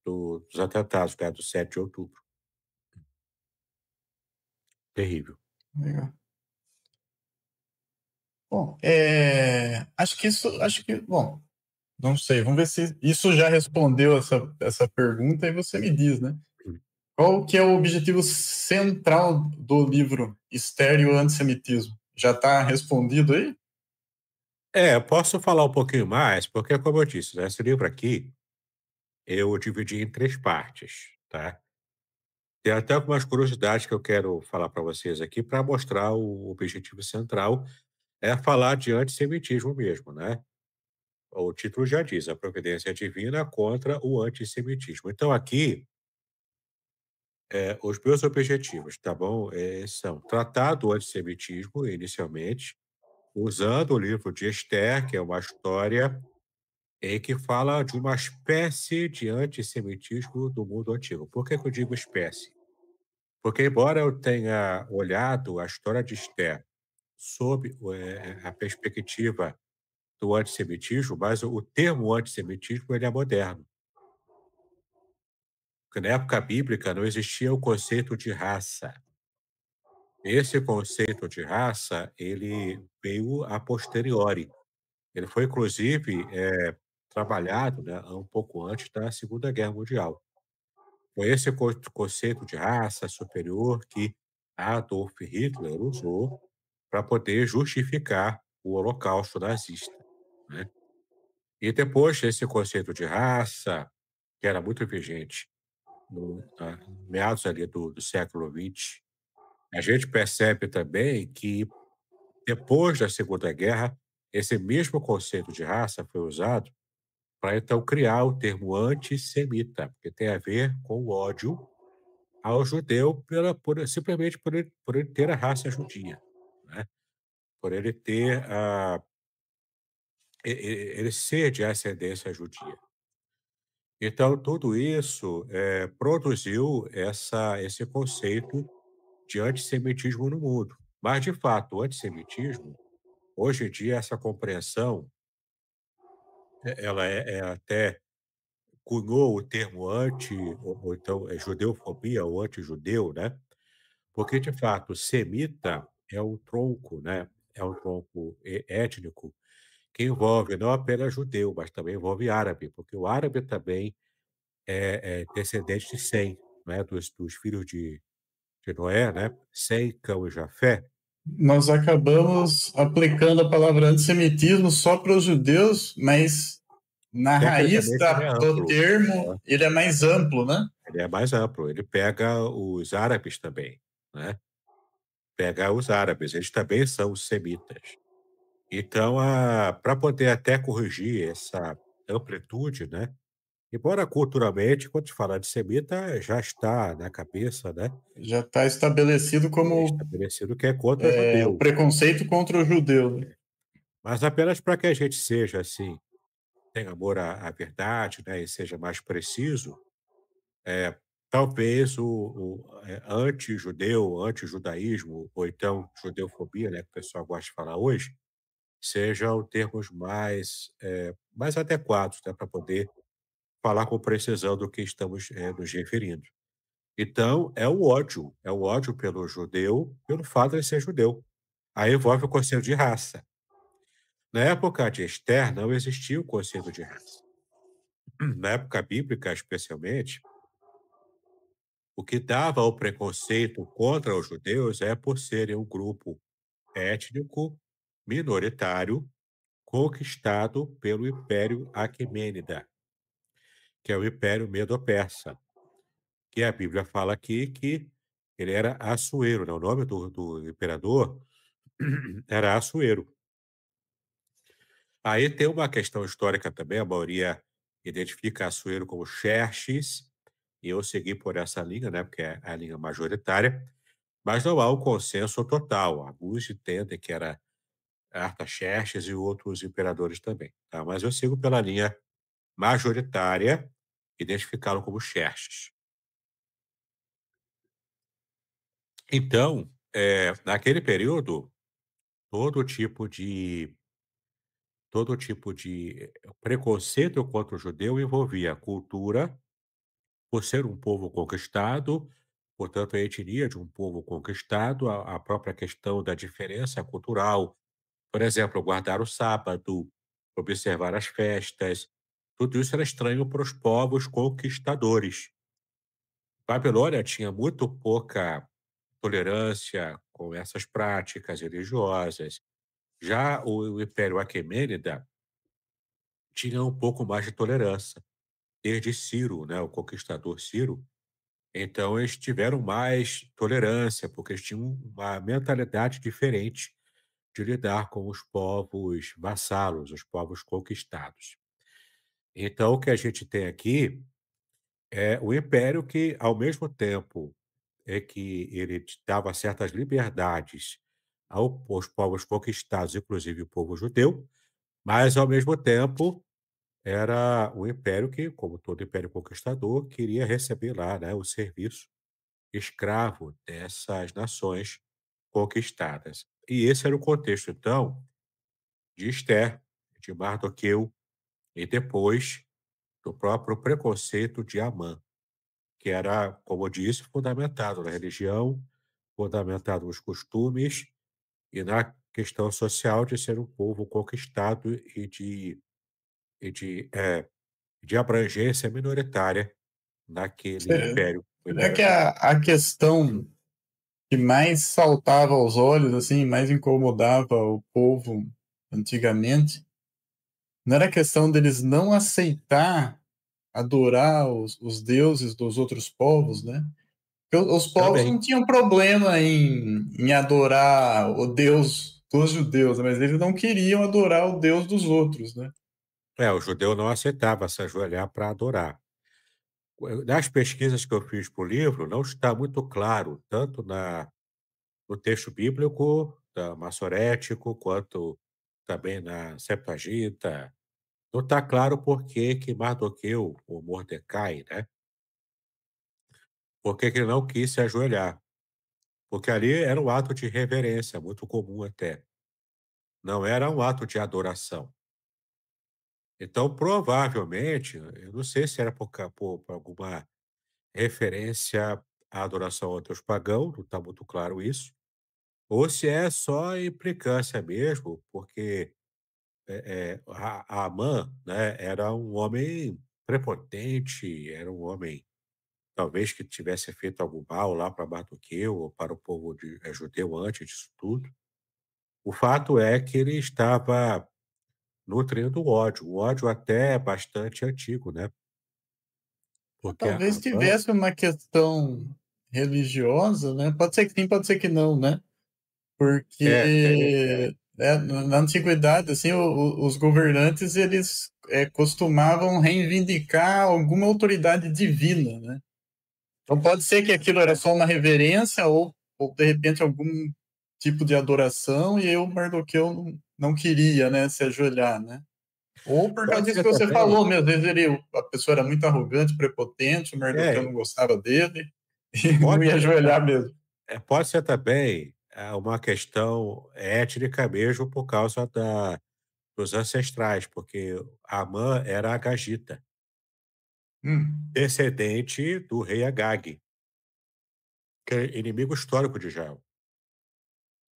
S2: dos atentados, né, do 7 de outubro. Terrível.
S1: Legal. Bom, acho que bom, não sei, vamos ver se isso já respondeu essa pergunta e você me diz, né. Qual que é o objetivo central do livro Estéreo Antissemitismo? Já está respondido aí?
S2: Posso falar um pouquinho mais, porque como eu disse, né, esse livro aqui, eu dividi em 3 partes, tá. Tem até algumas curiosidades que eu quero falar para vocês aqui para mostrar o objetivo central é falar de antissemitismo mesmo, né. O título já diz: "A providência divina contra o antissemitismo". Então aqui, os meus objetivos, tá bom, são tratar do antissemitismo inicialmente, usando o livro de Esther, que é uma história que fala de uma espécie de antissemitismo do mundo antigo. Por que que eu digo espécie? Porque embora eu tenha olhado a história de Esther sob a perspectiva do antissemitismo, mas o termo antissemitismo ele é moderno. Porque na época bíblica não existia o conceito de raça. Esse conceito de raça, ele veio a posteriori. Ele foi inclusive, trabalhado, né, um pouco antes da Segunda Guerra Mundial. Foi esse conceito de raça superior que Adolf Hitler usou para poder justificar o Holocausto nazista, né. E depois esse conceito de raça, que era muito vigente no meados ali do século XX, a gente percebe também que depois da Segunda Guerra, esse mesmo conceito de raça foi usado para então criar o termo antissemita, porque tem a ver com o ódio ao judeu simplesmente por ele ter a raça judia, né, por ele ter a ele ser de ascendência judia. Então tudo isso, produziu esse conceito de antissemitismo no mundo. Mas, de fato, o antissemitismo, hoje em dia, essa compreensão, ela é até cunhou o termo ou então judeofobia ou antijudeu, né, porque, de fato, semita é um tronco, né, é um tronco étnico que envolve não apenas judeu, mas também envolve árabe, porque o árabe também é descendente de Sem, né, dos filhos de Noé, né, Sem, Cão e Jafé.
S1: Nós acabamos aplicando a palavra antissemitismo só para os judeus, mas na raiz
S2: Tecnicamente ele é
S1: do
S2: amplo, né,
S1: termo ele é mais amplo, né?
S2: ele é mais amplo, ele pega os árabes também, né, pega os árabes, eles também são semitas. Então, para poder até corrigir essa amplitude, né, embora culturalmente, quando se fala de semita, já está na cabeça, né,
S1: Já está estabelecido
S2: é
S1: como
S2: estabelecido que é contra
S1: o
S2: judeu,
S1: preconceito contra o judeu, né?
S2: mas apenas para que a gente seja, assim, tenha amor à verdade, né, e seja mais preciso, talvez anti-judeu, anti-judaísmo, ou então judeofobia, né, que o pessoal gosta de falar hoje, sejam termos mais adequados, né, para poder falar com precisão do que estamos, nos referindo. Então, é o ódio pelo judeu, pelo fato de ele ser judeu. Aí envolve o conceito de raça. Na época de Esther, não existia o conceito de raça. Na época bíblica, especialmente, o que dava o preconceito contra os judeus é por serem um grupo étnico minoritário conquistado pelo Império Aquemênida, que é o Império Medo-Persa, que a Bíblia fala aqui que ele era Assuero, né, o nome do imperador era Assuero. Aí tem uma questão histórica também, a maioria identifica Assuero como Xerxes, e eu segui por essa linha, né, porque é a linha majoritária, mas não há um consenso total. Alguns entendem que era Artaxerxes e outros imperadores também, tá? Mas eu sigo pela linha majoritária, identificaram como Xerxes. Então, naquele período, todo tipo de preconceito contra o judeu envolvia a cultura, por ser um povo conquistado, portanto, a etnia de um povo conquistado, a própria questão da diferença cultural, por exemplo, guardar o sábado, observar as festas, tudo isso era estranho para os povos conquistadores. Babilônia tinha muito pouca tolerância com essas práticas religiosas. Já o Império Aquemênida tinha um pouco mais de tolerância, desde Ciro, né, o conquistador Ciro. Então eles tiveram mais tolerância, porque eles tinham uma mentalidade diferente de lidar com os povos vassalos, os povos conquistados. Então o que a gente tem aqui é o império que, ao mesmo tempo que ele dava certas liberdades aos povos conquistados, inclusive o povo judeu, mas, ao mesmo tempo, era o império que, como todo império conquistador, queria receber lá, né, o serviço escravo dessas nações conquistadas. E esse era o contexto, então, de Esther, de Mardoqueu e depois do próprio preconceito de Amã, que era, como eu disse, fundamentado na religião, fundamentado nos costumes e na questão social de ser um povo conquistado e de abrangência minoritária naquele
S1: Você
S2: império, o
S1: vê
S2: Império
S1: que
S2: Romano.
S1: a questão que mais saltava aos olhos, assim, mais incomodava o povo antigamente, não era a questão deles não aceitar adorar os deuses dos outros povos, né? Porque os povos
S2: Também.
S1: não tinham problema em adorar o Deus dos judeus, né? Mas eles não queriam adorar o Deus dos outros, né?
S2: O judeu não aceitava se ajoelhar para adorar. Das pesquisas que eu fiz para o livro, não está muito claro, tanto no texto bíblico, maçorético, quanto também na Septuaginta. Não está claro por que que Mardoqueu, ou Mordecai, né, por que que ele não quis se ajoelhar. Porque ali era um ato de reverência, muito comum até. Não era um ato de adoração. Então, provavelmente, eu não sei se era por alguma referência à adoração a Deus pagão, não está muito claro isso, ou se é só implicância mesmo, porque Amã, né, era um homem prepotente, era um homem talvez que tivesse feito algum mal lá para Mardoqueu ou para o povo judeu antes disso tudo. O fato é que ele estava nutrindo ódio, um ódio até bastante antigo, né? Porque
S1: Talvez
S2: Amã
S1: tivesse uma questão religiosa, né? Pode ser que sim, pode ser que não, né?
S2: é,
S1: Porque na antiguidade, assim, os governantes eles costumavam reivindicar alguma autoridade divina, né? Então pode ser que aquilo era só uma reverência ou de repente algum tipo de adoração e aí o Mardoqueu não queria, né, se ajoelhar, né? Ou por causa
S2: pode
S1: disso
S2: ser
S1: que você
S2: também,
S1: falou mesmo, às vezes a pessoa era muito arrogante, prepotente, o Mardoqueu
S2: é,
S1: não gostava dele e não
S2: pode
S1: ia
S2: ser,
S1: ajoelhar mesmo.
S2: pode ser também uma questão étnica mesmo por causa dos ancestrais, porque Amã era agagita,
S1: Hum,
S2: descendente do rei Agag, que é inimigo histórico de Israel,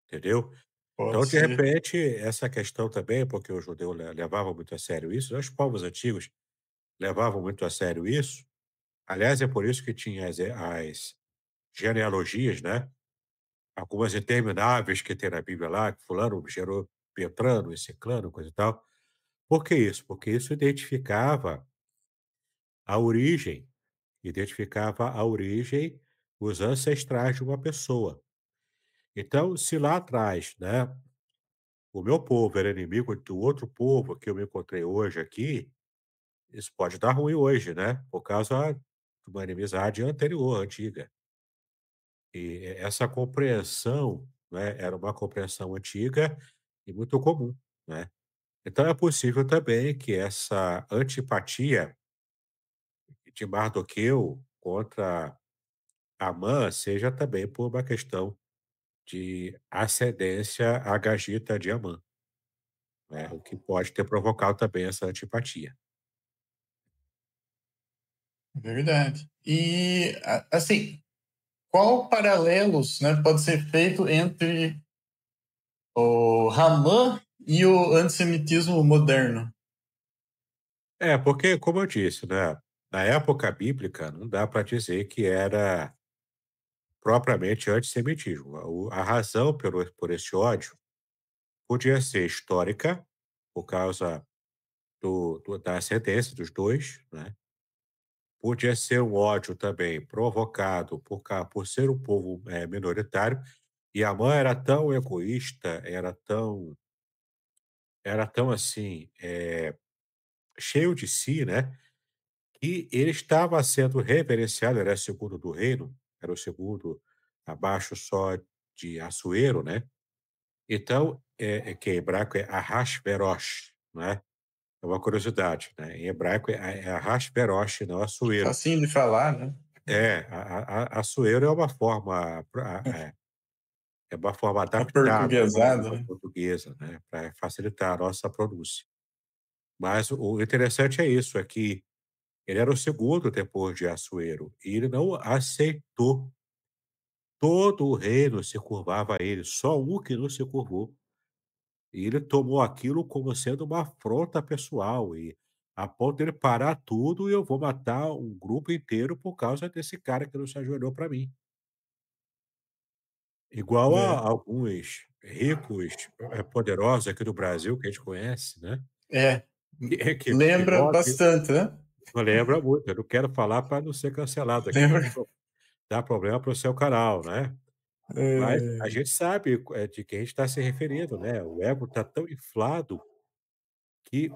S2: entendeu?
S1: pode
S2: Então, de
S1: ser.
S2: repente, essa questão também, porque o judeu levava muito a sério isso, os povos antigos levavam muito a sério isso. Aliás, é por isso que tinha as genealogias, né? Algumas intermináveis que tem na Bíblia lá, que fulano gerou Petrano e Ciclano, coisa e tal. Por que isso? Porque isso a origem, identificava a origem, os ancestrais de uma pessoa. Então, se lá atrás, né, o meu povo era inimigo do outro povo que eu me encontrei hoje aqui, isso pode dar ruim hoje, né? Por causa de uma inimizade anterior, antiga. E essa compreensão, né, era uma compreensão antiga e muito comum, né? Então é possível também que essa antipatia de Mardoqueu contra Amã seja também por uma questão de ascendência agagita de Amã, né? O que pode ter provocado também essa antipatia.
S1: Verdade. E, assim, qual paralelos, né, pode ser feito entre o Ramã e o antissemitismo moderno?
S2: Porque, como eu disse, né, na época bíblica não dá para dizer que era propriamente antissemitismo. A razão por esse ódio podia ser histórica, por causa da ascendência dos dois, né? Podia ser um ódio também provocado por ser um povo minoritário, e a mãe era tão egoísta, era tão assim, cheio de si, né? E ele estava sendo reverenciado, era segundo do reino, era o segundo abaixo só de Assuero, né? Então, que em hebraico é Ahasverosh, né? É uma curiosidade, né? Em hebraico é Ahasverosh, não Assuero.
S1: Facinho de falar, né?
S2: Assuero é uma forma adaptada da
S1: Aportuguesado,
S2: língua
S1: né?
S2: portuguesa, né? Para facilitar a nossa pronúncia. Mas o interessante é isso, é que ele era o segundo depois de Assuero, e ele não aceitou todo o reino se curvava a ele, só um que não se curvou. E ele tomou aquilo como sendo uma afronta pessoal e a ponto dele parar tudo e eu vou matar um grupo inteiro por causa desse cara que não se ajoelhou para mim. Igual a
S1: É,
S2: alguns ricos, poderosos aqui do Brasil que a gente conhece, né,
S1: é.
S2: que
S1: Lembra
S2: morre
S1: bastante, né?
S2: lembra muito, eu não quero falar para não ser cancelado aqui, para
S1: Lembra.
S2: não dar problema para o seu canal, né. Mas a
S1: É,
S2: gente sabe, de quem a gente está se referindo, né, o ego está tão inflado que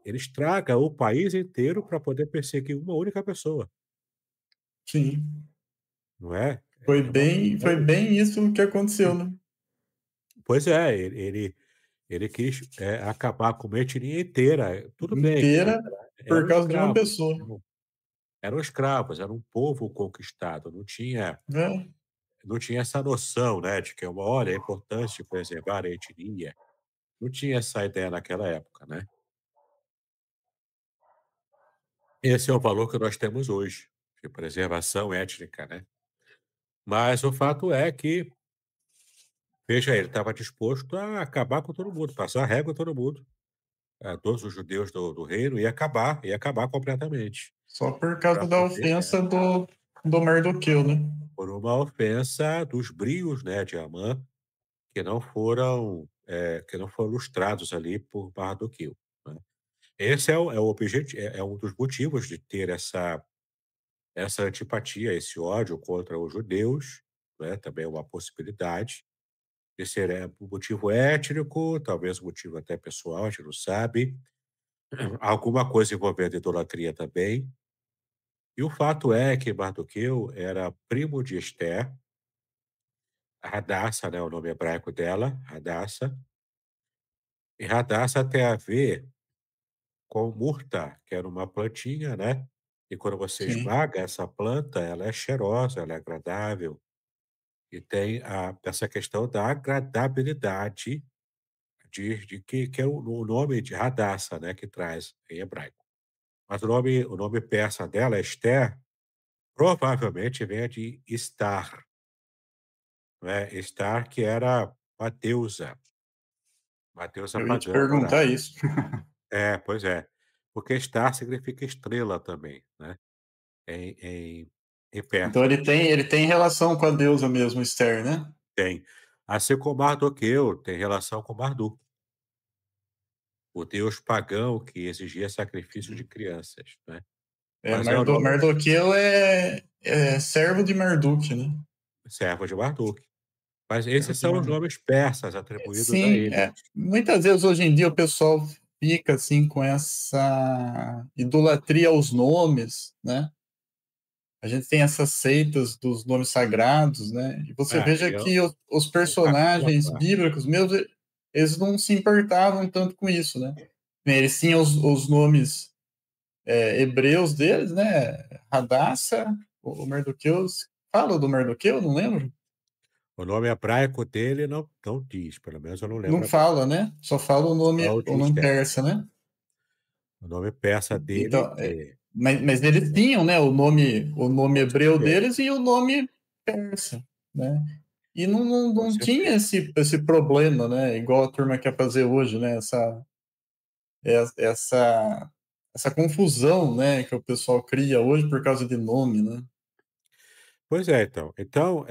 S2: ele estraga o país inteiro para poder perseguir uma única pessoa,
S1: sim.
S2: não é?
S1: Foi
S2: É uma
S1: foi
S2: questão
S1: bem isso que aconteceu, né?
S2: pois é, ele quis, acabar com uma etnia inteira. Tudo bem que
S1: Inteira por
S2: eram
S1: causa de uma
S2: escravos,
S1: pessoa,
S2: eram escravos, era um povo conquistado,
S1: né?
S2: não tinha essa noção, né, de que olha, é importante preservar a etnia, não tinha essa ideia naquela época, né. Esse é o valor que nós temos hoje, de preservação étnica, né. Mas o fato é que, veja, ele estava disposto a acabar com todo mundo, passar a régua em todo mundo, todos os judeus do reino, ia acabar completamente,
S1: Só por
S2: para
S1: causa da
S2: poder
S1: ofensa do Mardoqueu, né?
S2: por uma ofensa dos brios, né, de Amã, que não foram lustrados ali por Mardoqueu, né. Esse é o objetivo, é um dos motivos de ter essa antipatia, esse ódio contra os judeus, né, também é uma possibilidade. Esse é por motivo étnico, talvez um motivo até pessoal, a gente não sabe. Alguma coisa envolvendo idolatria também. E o fato é que Mardoqueu era primo de Esther, Radassa, né, o nome hebraico dela, Radassa. E Radassa tem a ver com murta, que era uma plantinha, né? E quando você
S1: Sim.
S2: esmaga essa planta, ela é cheirosa, ela é agradável. E tem essa questão da agradabilidade que é o nome de Radassa, né, que traz em hebraico. Mas o nome persa dela, Esther, provavelmente venha de Estar, né, Estar que era uma deusa
S1: Eu ia te
S2: pagã adorada.
S1: perguntar isso.
S2: É, pois é, porque Estar significa estrela também, né, em em em
S1: Então
S2: persa.
S1: ele tem relação com a deusa mesmo, Esther, né?
S2: Tem. Assim como Mardoqueu tem relação com Marduk, o deus pagão que exigia sacrifício de crianças, né.
S1: É,
S2: Mas é o nome
S1: Mardoqueu é servo de Marduk, né?
S2: servo de Marduk. Mas
S1: Servo
S2: esses
S1: de
S2: são os
S1: Marduk.
S2: nomes persas atribuídos a
S1: Sim,
S2: ele.
S1: é. Muitas vezes hoje em dia o pessoal fica assim com essa idolatria aos nomes, né? A gente tem essas seitas dos nomes sagrados, né? E você
S2: Ah,
S1: veja
S2: e
S1: que os
S2: aquela
S1: personagens
S2: parte.
S1: bíblicos mesmo, eles não se importavam tanto com isso, né? Eles tinham os nomes hebreus deles, né? Hadassa, o Mardoqueu. Fala do Mardoqueu, não lembro?
S2: O nome hebraico dele não diz, pelo menos eu não
S1: Não
S2: lembro agora.
S1: fala, né? Só fala
S2: Só o
S1: o
S2: de
S1: nome
S2: Esther.
S1: persa, né?
S2: O nome persa dele
S1: Então,
S2: é
S1: mas eles tinham, né, o nome
S2: com
S1: hebreu
S2: certeza,
S1: deles e o nome persa, né? E
S2: com
S1: não tinha
S2: certeza.
S1: esse problema, né? Igual a turma quer fazer hoje, né? Essa, essa confusão, né? Que o pessoal cria hoje por causa de nome, né?
S2: Pois é, então. Então,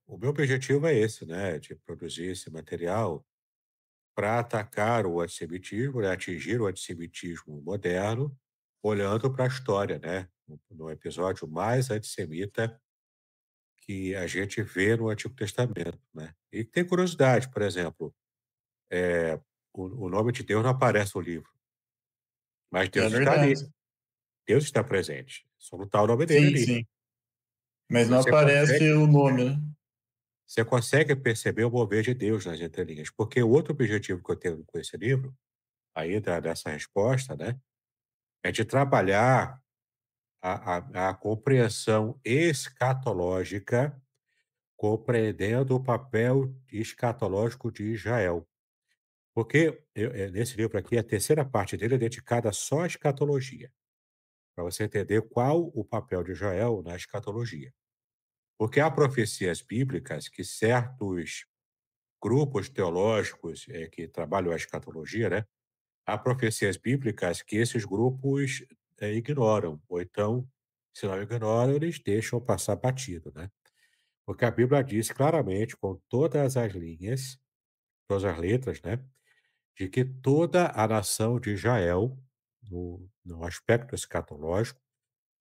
S2: o meu objetivo é esse, né, de produzir esse material para atacar o antissemitismo, né, atingir o antissemitismo moderno, olhando para a história, né, no episódio mais antissemita que a gente vê no Antigo Testamento, né. E tem curiosidade, por exemplo, o nome de Deus não aparece no livro, mas
S1: É
S2: Deus está ali,
S1: verdade.
S2: Deus está presente, só não está o nome dele
S1: Sim,
S2: ali.
S1: sim. Mas não
S2: Você
S1: aparece
S2: consegue
S1: o nome, né?
S2: você consegue perceber o mover de Deus nas entrelinhas, porque o outro objetivo que eu tenho com esse livro, ainda dessa resposta, né, é de trabalhar a compreensão escatológica, compreendendo o papel escatológico de Israel. Porque nesse livro aqui, a terceira parte dele é dedicada só à escatologia, para você entender qual o papel de Israel na escatologia. Porque há profecias bíblicas que certos grupos teológicos, que trabalham a escatologia, né, há profecias bíblicas que esses grupos, ignoram, ou então, se não ignoram, eles deixam passar batido, né. Porque a Bíblia diz claramente, com todas as linhas, todas as letras, né, de que toda a nação de Israel, no aspecto escatológico,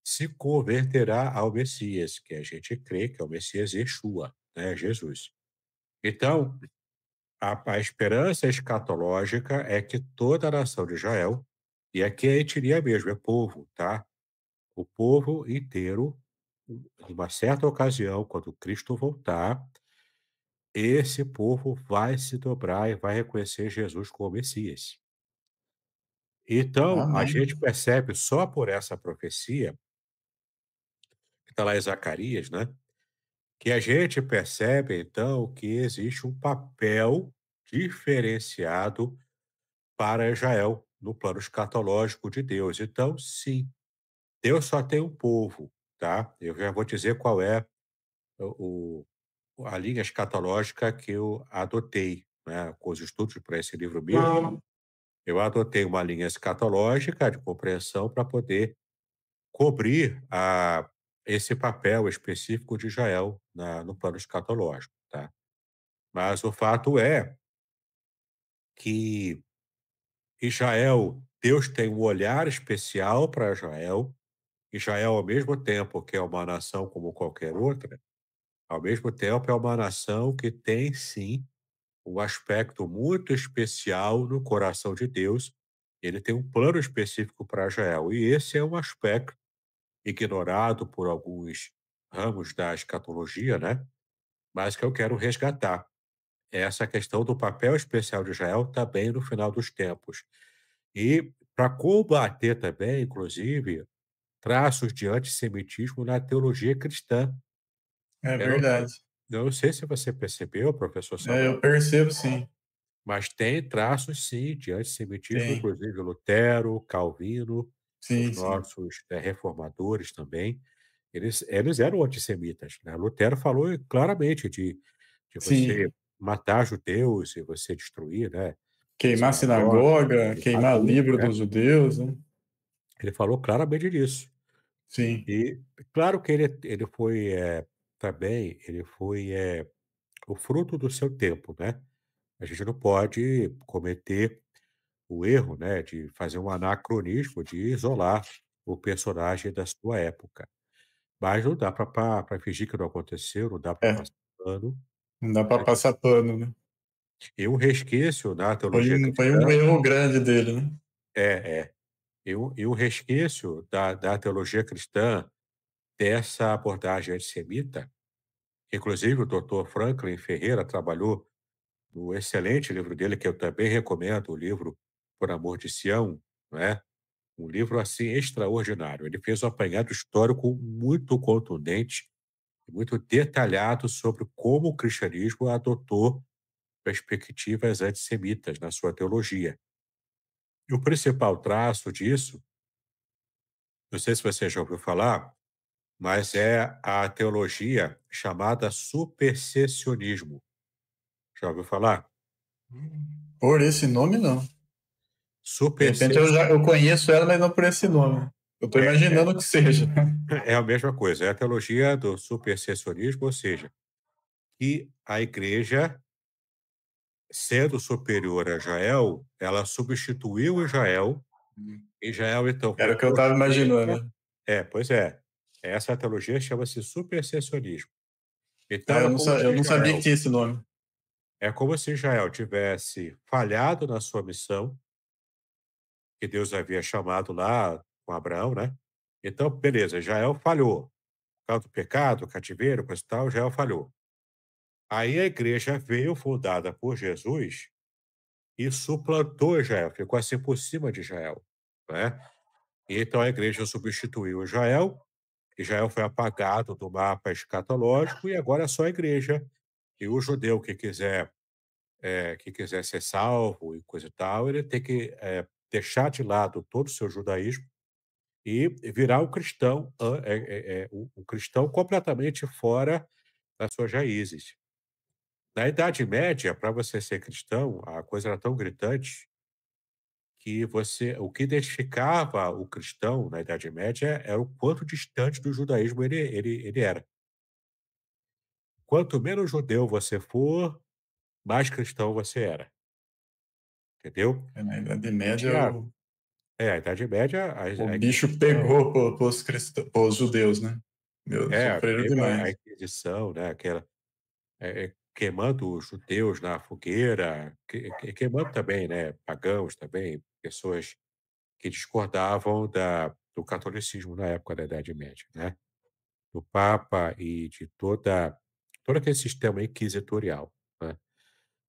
S2: se converterá ao Messias, que a gente crê que é o Messias Yeshua, né, Jesus. Então, a esperança escatológica é que toda a nação de Israel, e aqui é etnia mesmo, é povo, tá? O povo inteiro, em uma certa ocasião, quando Cristo voltar, esse povo vai se dobrar e vai reconhecer Jesus como Messias. Então, a gente
S1: Amém.
S2: percebe só por essa profecia, que está lá em Zacarias, né? Que a gente percebe, então, que existe um papel diferenciado para Israel no plano escatológico de Deus. Então, sim, Deus só tem um povo, tá? Eu já vou dizer qual é o, a linha escatológica que eu adotei, né, com os estudos para esse livro meu. Eu adotei uma linha escatológica de compreensão para poder cobrir esse papel específico de Israel no plano escatológico, tá? Mas o fato é que Israel, Deus tem um olhar especial para Israel. Israel, ao mesmo tempo que é uma nação como qualquer outra, ao mesmo tempo é uma nação que tem, sim, um aspecto muito especial no coração de Deus. Ele tem um plano específico para Israel. E esse é um aspecto ignorado por alguns ramos da escatologia, né? Mas que eu quero resgatar. É essa questão do papel especial de Israel também no final dos tempos. E para combater também, inclusive, traços de antissemitismo na teologia cristã.
S1: É
S2: Eu não,
S1: verdade.
S2: eu não sei se você percebeu, professor
S1: É,
S2: Samuel,
S1: eu percebo, sim.
S2: mas tem traços, sim, de antissemitismo,
S1: Tem.
S2: inclusive Lutero, Calvino, os
S1: Sim, sim.
S2: nossos reformadores também. Eles eram antissemitas, né? Lutero falou claramente de você
S1: Sim.
S2: matar judeus e você destruir, né,
S1: Queimar
S2: sinagoga,
S1: sinagoga,
S2: queimar
S1: queimar
S2: tudo,
S1: livro
S2: né?
S1: dos judeus, né?
S2: Ele falou claramente disso.
S1: Sim.
S2: E claro que ele foi, também ele foi, o fruto do seu tempo, né. A gente não pode cometer o erro, né, de fazer um anacronismo, de isolar o personagem da sua época. Mas não dá para fingir que não aconteceu, não dá para
S1: É,
S2: passar pano.
S1: não dá para passar pano, né?
S2: E um resquício na
S1: Foi
S2: teologia
S1: um, foi
S2: cristã
S1: um erro grande dele, né?
S2: é. E um resquício da teologia cristã dessa abordagem antissemita. Inclusive, o doutor Franklin Ferreira trabalhou no excelente livro dele, que eu também recomendo, o livro Por Amor de Sião, não é? Um livro, assim, extraordinário. Ele fez um apanhado histórico muito contundente e muito detalhado sobre como o cristianismo adotou perspectivas antissemitas na sua teologia. E o principal traço disso, não sei se você já ouviu falar, mas é a teologia chamada supersessionismo. Já ouviu falar?
S1: Por esse nome, não. De repente
S2: Supersessionismo
S1: eu conheço ela, mas não por esse nome. Eu estou
S2: é,
S1: imaginando que seja.
S2: é a mesma coisa, é a teologia do supersessionismo, ou seja, que a igreja, sendo superior a Israel, ela substituiu Israel. Israel, então, foi
S1: Era o que eu estava
S2: posta.
S1: imaginando.
S2: Pois é. Essa teologia chama-se supersessionismo. Então,
S1: Ah,
S2: é como se
S1: eu não sabia que
S2: Israel
S1: tinha esse nome.
S2: tivesse falhado na sua missão, que Deus havia chamado lá com Abraão, né? Então, beleza, Israel falhou. Por causa do pecado, cativeiro, coisa e tal, Israel falhou. Aí a igreja veio fundada por Jesus e suplantou Israel, ficou assim por cima de Israel, né? E então a igreja substituiu Israel, Israel foi apagado do mapa escatológico e agora é só a igreja. E o judeu que quiser ser salvo e coisa e tal, ele tem que deixar de lado todo o seu judaísmo e virar um cristão, um cristão completamente fora das suas raízes. Na Idade Média, para você ser cristão, a coisa era tão gritante que o que identificava o cristão na Idade Média era o quanto distante do judaísmo ele era. Quanto menos judeu você for, mais cristão você era, entendeu?
S1: Na Idade
S2: E
S1: Média,
S2: tinha a Idade Média,
S1: o
S2: a
S1: bicho
S2: Inquisição,
S1: pegou pros judeus, né? Meu, sofreram
S2: teve a
S1: demais.
S2: Inquisição, né, aquela queimando os judeus na fogueira, queimando também, né, pagãos também, pessoas que discordavam do catolicismo na época da Idade Média, né, do Papa e de todo aquele sistema inquisitorial, né.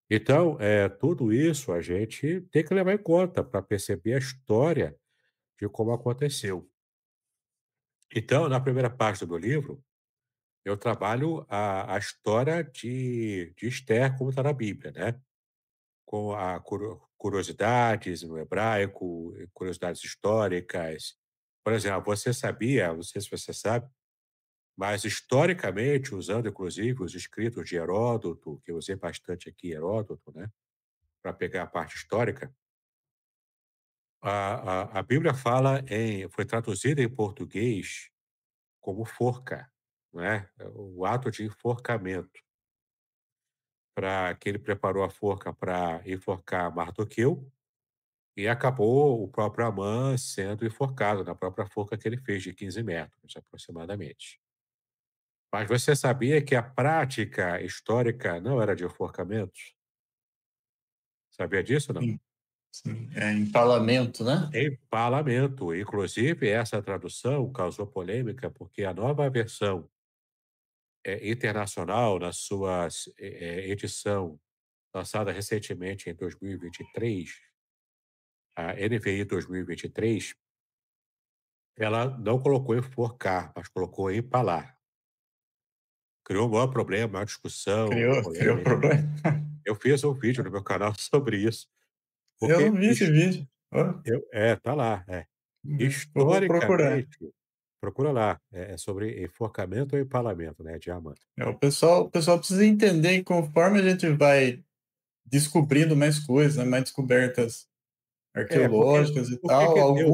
S2: Então, tudo isso a gente tem que levar em conta para perceber a história de como aconteceu. Então, na primeira parte do meu livro, eu trabalho a história de Esther, como está na Bíblia, né? Com a curiosidades no hebraico, curiosidades históricas. Por exemplo, você sabia, não sei se você sabe, mas historicamente, usando inclusive os escritos de Heródoto, que eu usei bastante aqui, Heródoto, né? Para pegar a parte histórica, a Bíblia foi traduzida em português como forca, né? O ato de enforcamento, para que ele preparou a forca para enforcar Mardoqueu e acabou o próprio Amã sendo enforcado na própria forca que ele fez de 15 metros, aproximadamente. Mas você sabia que a prática histórica não era de enforcamentos? Sabia disso, não?
S1: Sim, sim. É empalamento, né?
S2: Empalamento. Inclusive, essa tradução causou polêmica porque a nova versão internacional, na sua edição lançada recentemente em 2023, a NVI 2023, ela não colocou enforcar, mas colocou empalar. Criou um maior problema, maior discussão,
S1: Criou
S2: polêmica.
S1: problema.
S2: Eu fiz um vídeo no meu canal sobre isso,
S1: Eu
S2: porque
S1: não vi esse vídeo. Ó,
S2: tá lá,
S1: eu vou procurar.
S2: Historicamente, procura lá, é sobre enforcamento ou empalamento, né, de Amã.
S1: O pessoal precisa entender que conforme a gente vai descobrindo mais coisas, né, mais descobertas
S2: É,
S1: arqueológicas e
S2: por que
S1: tal,
S2: que Deus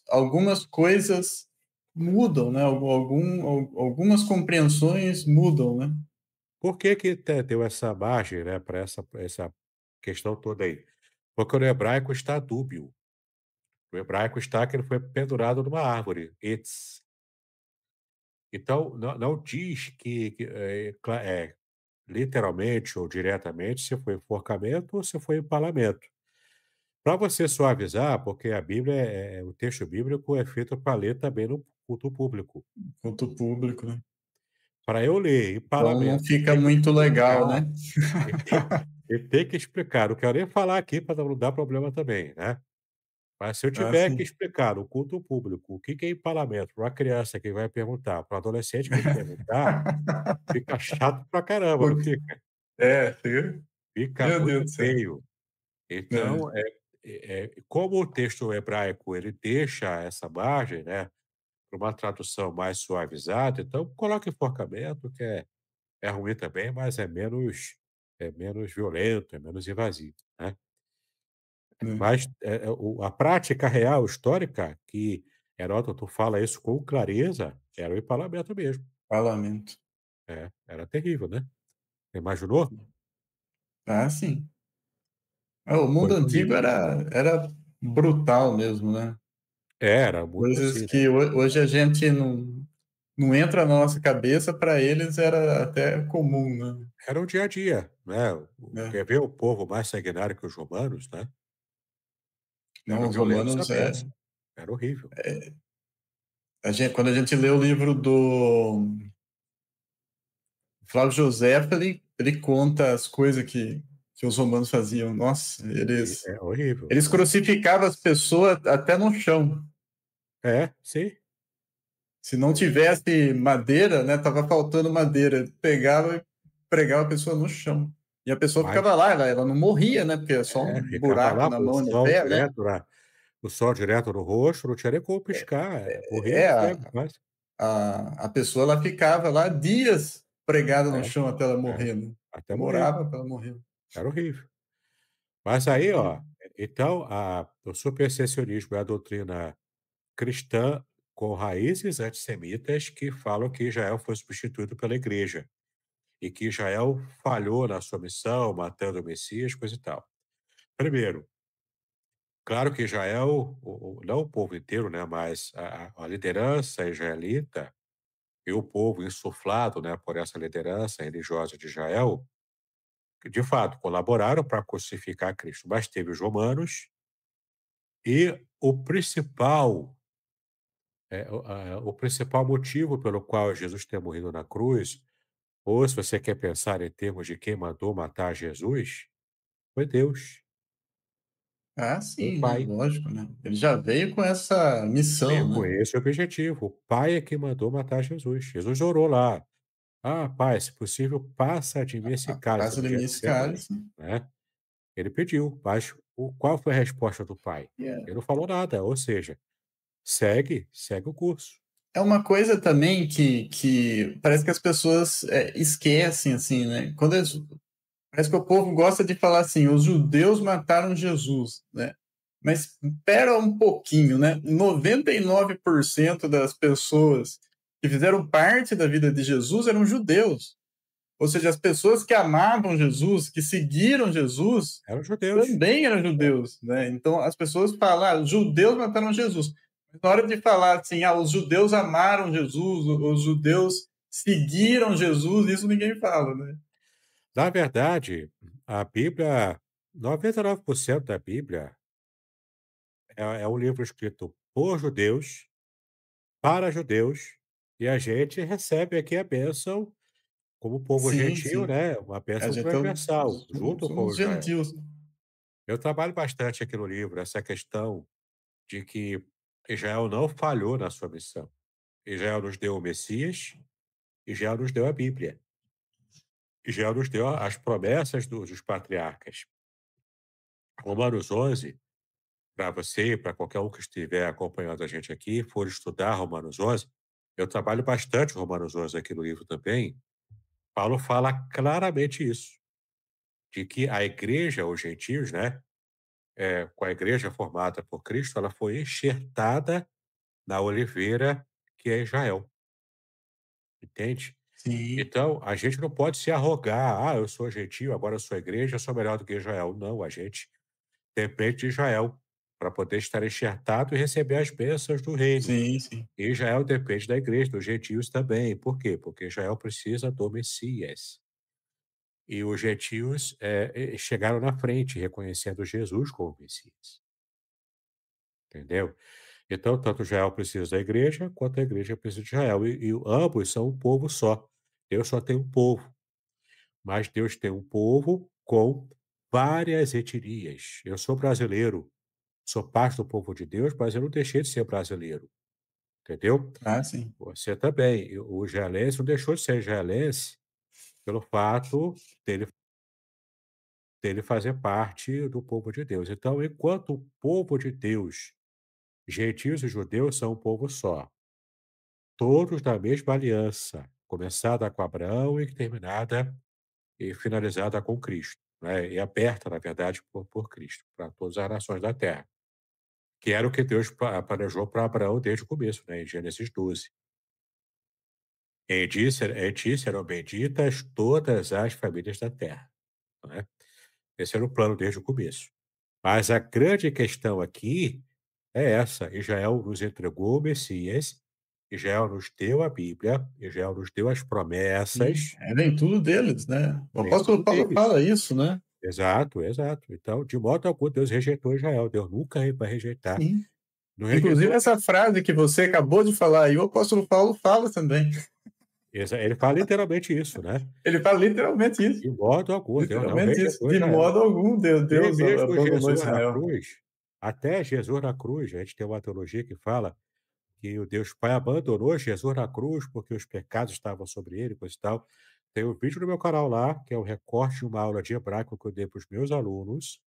S1: algumas coisas mudam, né? Algumas compreensões mudam, né?
S2: por que que deu essa margem, né, para essa questão toda aí? Porque no hebraico está dúbio. No hebraico está que ele foi pendurado numa árvore, etz. Então, não diz literalmente ou diretamente se foi enforcamento ou se foi empalamento. Para você suavizar, porque a Bíblia o texto bíblico é feito para ler também no culto público.
S1: Quanto público, né?
S2: Para eu ler
S1: Então não
S2: empalamento
S1: fica muito legal, né?
S2: e ter e ter que explicar, não quero nem falar aqui para não dar problema também, né. Mas se eu
S1: Ah,
S2: tiver que
S1: sim.
S2: explicar no culto público o que que é empalamento para uma criança que vai perguntar, para um adolescente que perguntar, fica chato pra caramba, não fica?
S1: Fica.
S2: Fica
S1: Meu Deus
S2: muito
S1: do céu.
S2: feio.
S1: É,
S2: Então, como o texto hebraico ele deixa essa margem, né, para uma tradução mais suavizada, então coloca enforcamento, que é ruim também, mas é menos violento, é menos invasivo, né.
S1: né?
S2: Mas, a prática real histórica, que Heródoto fala isso com clareza, era o empalamento mesmo.
S1: Parlamento.
S2: É, era terrível, né. Você imaginou?
S1: Ah, sim. O mundo
S2: Coisa
S1: antigo
S2: horrível.
S1: era brutal mesmo, né?
S2: Era muito
S1: Coisas
S2: assim, né.
S1: que hoje a gente não entra na nossa cabeça, para eles era até comum, né?
S2: Era o dia a dia, né.
S1: É.
S2: Quer ver o povo mais sanguinário que os romanos, né,
S1: Não,
S2: era
S1: os
S2: violentos à
S1: romanos
S2: beça, era horrível.
S1: quando a gente lê o livro do Flávio José, ele conta as coisas que os romanos faziam. Nossa,
S2: E é horrível.
S1: eles crucificavam as pessoas até no chão.
S2: É, sim.
S1: Se não tivesse madeira, né, tava faltando madeira, pegava e pregava a pessoa no chão. E a pessoa
S2: Mas
S1: ficava lá, ela não morria, né, porque é só um
S2: ficava
S1: buraco
S2: lá
S1: na
S2: com o
S1: mão e no
S2: sol
S1: pé, né?
S2: direto lá. o sol direto no rosto, não tinha nem como piscar, morria
S1: É,
S2: cego quase.
S1: a pessoa ela ficava lá dias pregada no
S2: É,
S1: chão até ela
S2: é,
S1: morrer, né.
S2: até morrer,
S1: Demorava pra ela morrer.
S2: era horrível. Mas aí,
S1: E
S2: ó, então o supersessionismo é a doutrina cristã com raízes antissemitas que falam que Israel foi substituído pela igreja e que Israel falhou na sua missão, matando o Messias, coisa e tal. Primeiro, claro que Israel, não o povo inteiro, né, mas a liderança israelita e o povo insuflado, né, por essa liderança religiosa de Israel, que de fato colaboraram para crucificar Cristo, mas teve os romanos e o principal motivo pelo qual Jesus ter morrido na cruz, ou se você quer pensar em termos de quem mandou matar Jesus, foi Deus, foi o
S1: sim, né,
S2: Pai.
S1: lógico, né. Ele já veio com essa
S2: Veio
S1: missão,
S2: com
S1: né.
S2: esse objetivo. O Pai é que mandou matar Jesus. Jesus orou lá: "Ah, Pai, se possível, passa de mim esse
S1: A
S2: cálice",
S1: passa
S2: no
S1: de mim esse
S2: Getsemane,
S1: cálice,
S2: né. Ele pediu, mas qual foi a resposta do Pai?
S1: e
S2: Ele não falou nada, ou seja, segue o curso.
S1: é uma coisa também que parece que as pessoas, esquecem, assim, né, quando eles parece que o povo gosta de falar assim: "Os judeus mataram Jesus", né. Mas espera um pouquinho, né, 99% das pessoas que fizeram parte da vida de Jesus eram judeus. Ou seja, as pessoas que amavam Jesus, que seguiram Jesus,
S2: Eram judeus.
S1: também eram judeus, né. Então as pessoas falam: "Ah, os judeus mataram Jesus", mas na hora de falar assim: "Ah, os judeus amaram Jesus, os judeus seguiram Jesus", isso ninguém fala, né.
S2: Na verdade, a Bíblia 99% da Bíblia é um livro escrito por judeus, para judeus, e a gente recebe aqui a bênção como povo
S1: Sim,
S2: gentil,
S1: sim.
S2: né, uma
S1: A
S2: bênção
S1: gente é
S2: transversal, junto com
S1: somos
S2: Israel.
S1: gentios.
S2: Eu trabalho bastante aqui no livro essa questão de que Israel não falhou na sua missão. Israel nos deu o Messias, Israel nos deu a Bíblia, Israel nos deu as promessas dos patriarcas. Romanos 11, para você e para qualquer um que estiver acompanhando a gente aqui, for estudar Romanos 11, eu trabalho bastante Romanos 11 aqui no livro também. Paulo fala claramente isso, de que a igreja, os gentios, né, com a igreja formada por Cristo, ela foi enxertada na oliveira que é Israel, entende?
S1: Sim,
S2: Então, a gente não pode se arrogar: "Ah, eu sou gentio, agora eu sou igreja, eu sou melhor do que Israel". Não, a gente depende de Israel para poder estar enxertado e receber as bênçãos do reino.
S1: sim, sim.
S2: E Israel depende da igreja, dos gentios também. Por quê? Porque Israel precisa do Messias. E os gentios, chegaram na frente, reconhecendo Jesus como Messias, entendeu? Então, tanto Israel precisa da igreja, quanto a igreja precisa de Israel. E ambos são um povo só. Deus só tem um povo, mas Deus tem um povo com várias etnias. Eu sou brasileiro, sou parte do povo de Deus, mas eu não deixei de ser brasileiro, entendeu?
S1: Ah, sim.
S2: Você também. E o israelense não deixou de ser israelense pelo fato dele fazer parte do povo de Deus. Então, enquanto o povo de Deus, gentios e judeus são um povo só, todos da mesma aliança, começada com Abraão e terminada e finalizada com Cristo, né, e aberta, na verdade, por Cristo, para todas as nações da terra, que era o que Deus planejou para Abraão desde o começo, né, em Gênesis 12. Em ti serão benditas todas as famílias da terra, né? Esse era o plano desde o começo. Mas a grande questão aqui é essa: Israel nos entregou o Messias, Israel nos deu a Bíblia, Israel nos deu as
S1: Sim,
S2: promessas,
S1: vem tudo deles, né. O
S2: vem
S1: apóstolo
S2: tudo
S1: Paulo
S2: deles.
S1: fala isso, né.
S2: Exato, exato. Então, de modo algum, Deus rejeitou Israel. Deus nunca vai rejeitar.
S1: Sim.
S2: Não
S1: Inclusive
S2: rejeitou
S1: essa
S2: mesmo.
S1: frase que você acabou de falar aí, o apóstolo Paulo fala também.
S2: Ele fala literalmente isso, né?
S1: Ele fala literalmente isso,
S2: De modo algum, Deus não
S1: literalmente isso.
S2: rejeitou
S1: De
S2: Israel.
S1: modo algum
S2: Nem
S1: Deus
S2: mesmo
S1: abandonou
S2: Jesus na
S1: Israel.
S2: cruz, até Jesus na cruz, a gente tem uma teologia que fala que o Deus Pai abandonou Jesus na cruz porque os pecados estavam sobre ele, coisa e tal. Tem um vídeo no meu canal lá, que é o recorte de uma aula de hebraico que eu dei para os meus alunos,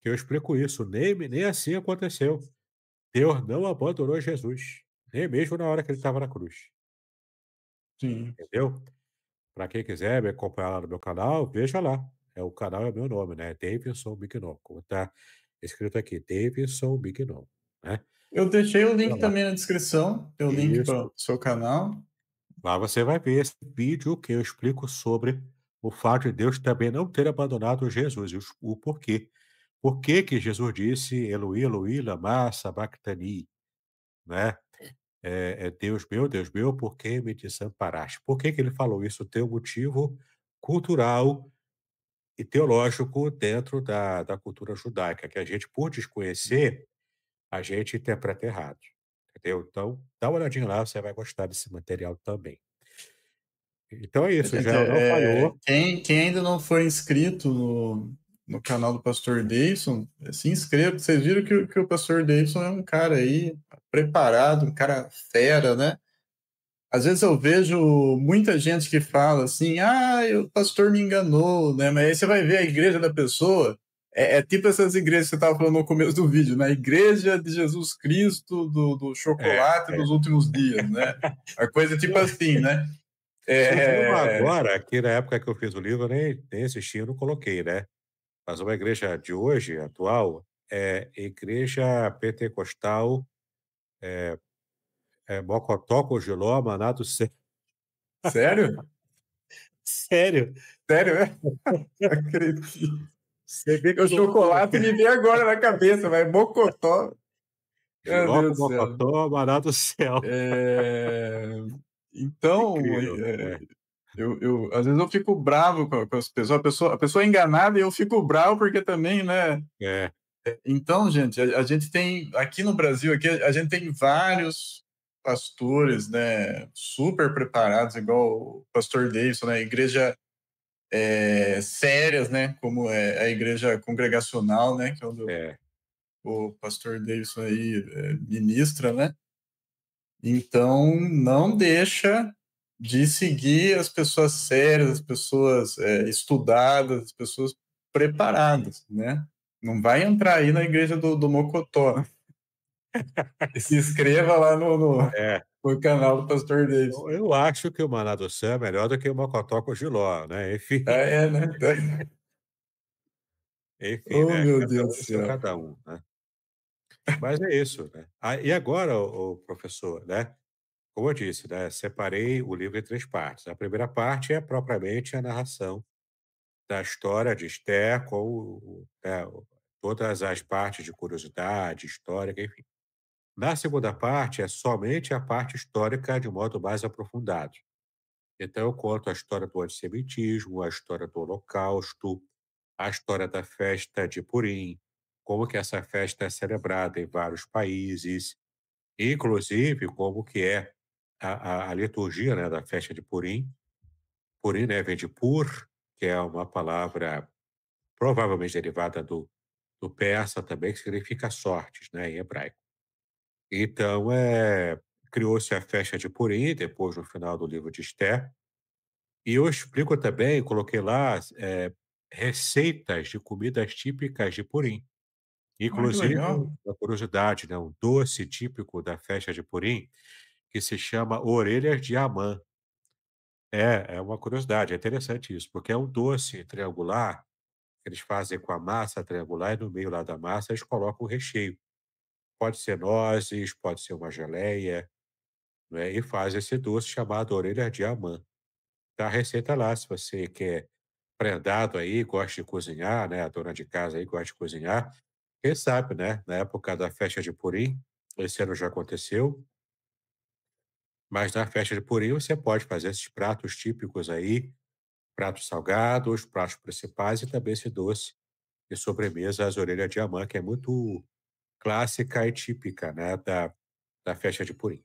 S2: que eu explico isso, nem assim aconteceu. Deus não abandonou Jesus, nem mesmo na hora que ele estava na cruz,
S1: sim.
S2: entendeu? Para quem quiser me acompanhar lá no meu canal, veja lá. O canal é meu nome, né, Davidson Mignon, como tá escrito aqui, Davidson Mignon, né.
S1: Eu deixei o
S2: Olha
S1: link
S2: lá.
S1: também na descrição, tem o link para o
S2: Isso.
S1: seu canal.
S2: Lá você vai ver esse vídeo que eu explico sobre o fato de Deus também não ter abandonado Jesus e o porquê. Por que que Jesus disse: "Eloi, Eloi, lama sabactani", né. Deus meu, por que me desamparaste?". Por que que ele falou isso? Tem um motivo cultural e teológico dentro da cultura judaica, que a gente, por desconhecer, a gente interpreta errado, entendeu. Então, dá uma olhadinha lá, você vai gostar desse material também. Então é isso,
S1: Gente,
S2: já não falhou.
S1: quem ainda não foi inscrito no canal do Pastor Davidson, se inscreva. Vocês viram que o Pastor Davidson é um cara aí preparado, um cara fera, né? Às vezes eu vejo muita gente que fala assim, ah, o pastor me enganou, né? Mas aí você vai ver a igreja da pessoa, é tipo essas igrejas que você estava falando no começo do vídeo, né? Igreja de Jesus Cristo do
S2: É,
S1: chocolate
S2: é.
S1: dos últimos dias, né? A coisa tipo assim, né?
S2: Surgiu uma
S1: É,
S2: agora, que na época que eu fiz o livro eu nem assisti, eu não coloquei, né. Mas uma igreja de hoje, atual, é Igreja Pentecostal, Mocotó, Cogiló, Maná do Céu.
S1: sério?
S2: Sério?
S1: Sério, é? Acredito.
S2: Você vê
S1: O
S2: que loucura.
S1: chocolate me veio agora na cabeça, vai Mocotó. Meu
S2: Giló
S1: Deus
S2: com
S1: do céu.
S2: Mocotó, Maná do Céu.
S1: É, então,
S2: Incrível. É,
S1: às vezes eu fico bravo com as pessoas, a pessoa é enganada e eu fico bravo porque também, né?
S2: é,
S1: Então, gente, a gente tem, aqui no Brasil, aqui, a gente tem vários pastores, né, super preparados, igual o pastor Davidson, né, igreja sérias, né, como é a igreja congregacional, né, que é onde
S2: é,
S1: o pastor Davidson aí ministra, né? Então, não deixa de seguir as pessoas sérias, as pessoas estudadas, as pessoas preparadas, né? Não vai entrar aí na igreja do Mocotó, né? E se inscreva lá
S2: é.
S1: no canal do Pastor Davis.
S2: Eu acho que o Maná do Céu é melhor do que o Mocotó com Giló, né, enfim.
S1: Ah, é, né?
S2: Enfim,
S1: Oh,
S2: né,
S1: meu
S2: cada
S1: Deus do
S2: um seu
S1: céu.
S2: cada um, né. Mas é isso, né. E agora, o professor, né, como eu disse, né, separei o livro em 3 partes. A primeira parte é propriamente a narração da história de Esther com todas as partes de curiosidade, histórica, enfim. Na segunda parte é somente a parte histórica de modo mais aprofundado. Então eu conto a história do antissemitismo, a história do Holocausto, a história da festa de Purim, como que essa festa é celebrada em vários países, inclusive como que é a liturgia, né, da festa de Purim. Purim, né, vem de pur, que é uma palavra provavelmente derivada do persa também, que significa sortes, né, em hebraico. Então, criou-se a festa de Purim, depois no final do livro de Esther, e eu explico também, coloquei lá, receitas de comidas típicas de Purim.
S1: Ah, que
S2: Inclusive,
S1: legal.
S2: uma curiosidade, né, um doce típico da festa de Purim, que se chama orelhas de Amã. É uma curiosidade, é interessante isso, porque é um doce triangular, que eles fazem com a massa triangular e no meio lá da massa eles colocam o recheio. Pode ser nozes, pode ser uma geleia, né, e faz esse doce chamado orelha de Amã. Tá a receita lá, se você quer prendado aí, gosta de cozinhar, né, a dona de casa aí gosta de cozinhar, quem sabe, né, na época da festa de Purim, esse ano já aconteceu, mas na festa de Purim você pode fazer esses pratos típicos aí, pratos salgados, pratos principais e também esse doce de sobremesa, as orelhas de Amã, que é muito clássica e típica, né, da festa de Purim.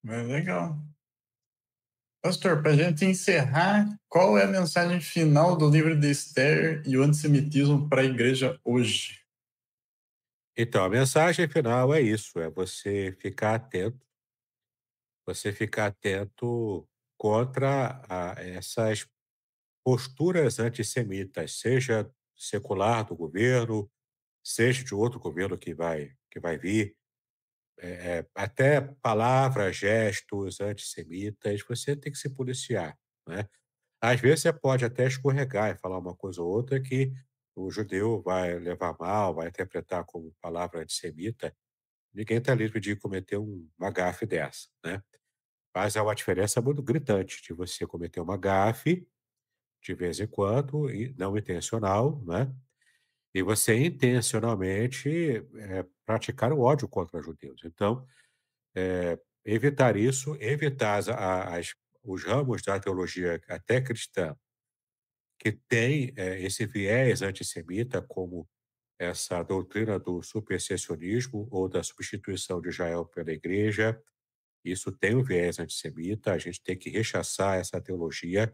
S1: É legal. Pastor, para a gente encerrar, qual é a mensagem final do livro de Esther e o antissemitismo para a igreja hoje?
S2: Então, a mensagem final é isso, é você ficar atento contra essas posturas antissemitas, seja secular do governo, seja de outro governo que vai vir, até palavras, gestos antissemitas, você tem que se policiar, né. Às vezes você pode até escorregar e falar uma coisa ou outra que o judeu vai levar mal, vai interpretar como palavra antissemita. Ninguém está livre de cometer uma gafe dessa, né. Mas há uma diferença muito gritante de você cometer uma gafe, de vez em quando, e não intencional, né, e você intencionalmente, praticar o ódio contra judeus. Então, evitar isso, evitar os ramos da teologia até cristã que tem, esse viés antissemita, como essa doutrina do supersessionismo ou da substituição de Israel pela igreja. Isso tem um viés antissemita, a gente tem que rechaçar essa teologia,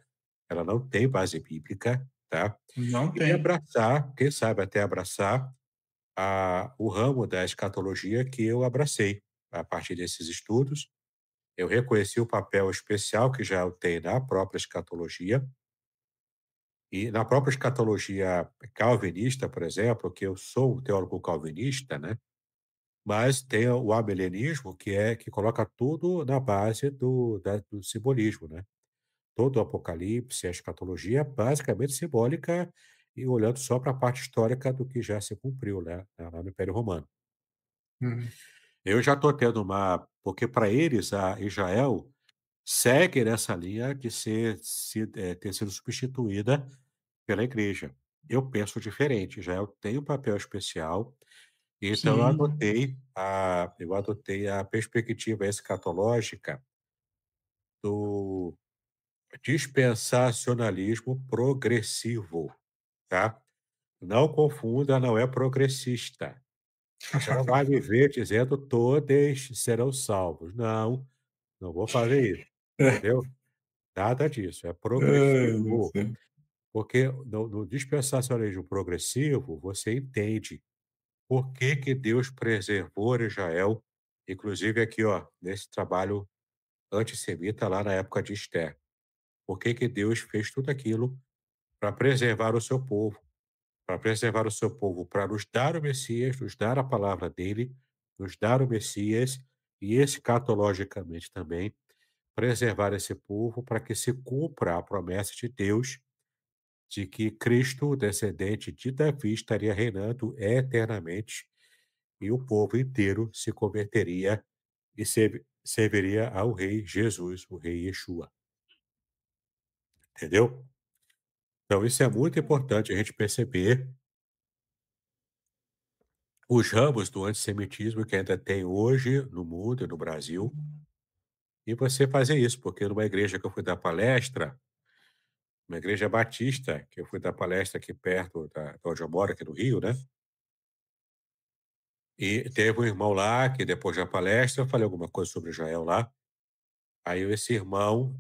S2: ela não tem base bíblica, tá?
S1: Não
S2: E
S1: tem.
S2: abraçar, quem sabe até abraçar o ramo da escatologia que eu abracei a partir desses estudos. Eu reconheci o papel especial que Israel tem na própria escatologia, e na própria escatologia calvinista, por exemplo, que eu sou um teólogo calvinista, né? Mas tem o amilenismo, que coloca tudo na base do simbolismo, né. Todo o Apocalipse, a escatologia é basicamente simbólica e olhando só para a parte histórica do que já se cumpriu, né, lá no Império Romano.
S1: Uhum.
S2: Eu já estou tendo uma porque para eles a Israel segue nessa linha de ter sido substituída pela igreja. Eu penso diferente, Israel tem um papel especial. Então
S1: Sim.
S2: eu adotei a perspectiva escatológica do dispensacionalismo progressivo, tá. Não confunda, não é progressista. Você não vai me ver dizendo: "Todos serão salvos". Não, não vou fazer isso, entendeu? Nada disso, é
S1: Ai, meu
S2: progressivo,
S1: Deus.
S2: porque no dispensacionalismo progressivo, você entende por que que Deus preservou Israel, inclusive aqui, ó, nesse trabalho antissemita lá na época de Esther. Por que que Deus fez tudo aquilo para preservar o seu povo, para preservar o seu povo, para nos dar o Messias, nos dar a palavra dele, nos dar o Messias e escatologicamente também preservar esse povo para que se cumpra a promessa de Deus de que Cristo, o descendente de Davi, estaria reinando eternamente e o povo inteiro se converteria e serviria ao rei Jesus, o rei Yeshua, entendeu? Então isso é muito importante a gente perceber os ramos do antissemitismo que ainda tem hoje no mundo e no Brasil, e você fazer isso, porque numa igreja que eu fui dar palestra, uma igreja batista, que eu fui dar palestra aqui perto da onde eu moro, aqui no Rio, né, e teve um irmão lá que depois da palestra eu falei alguma coisa sobre Israel lá, aí esse irmão,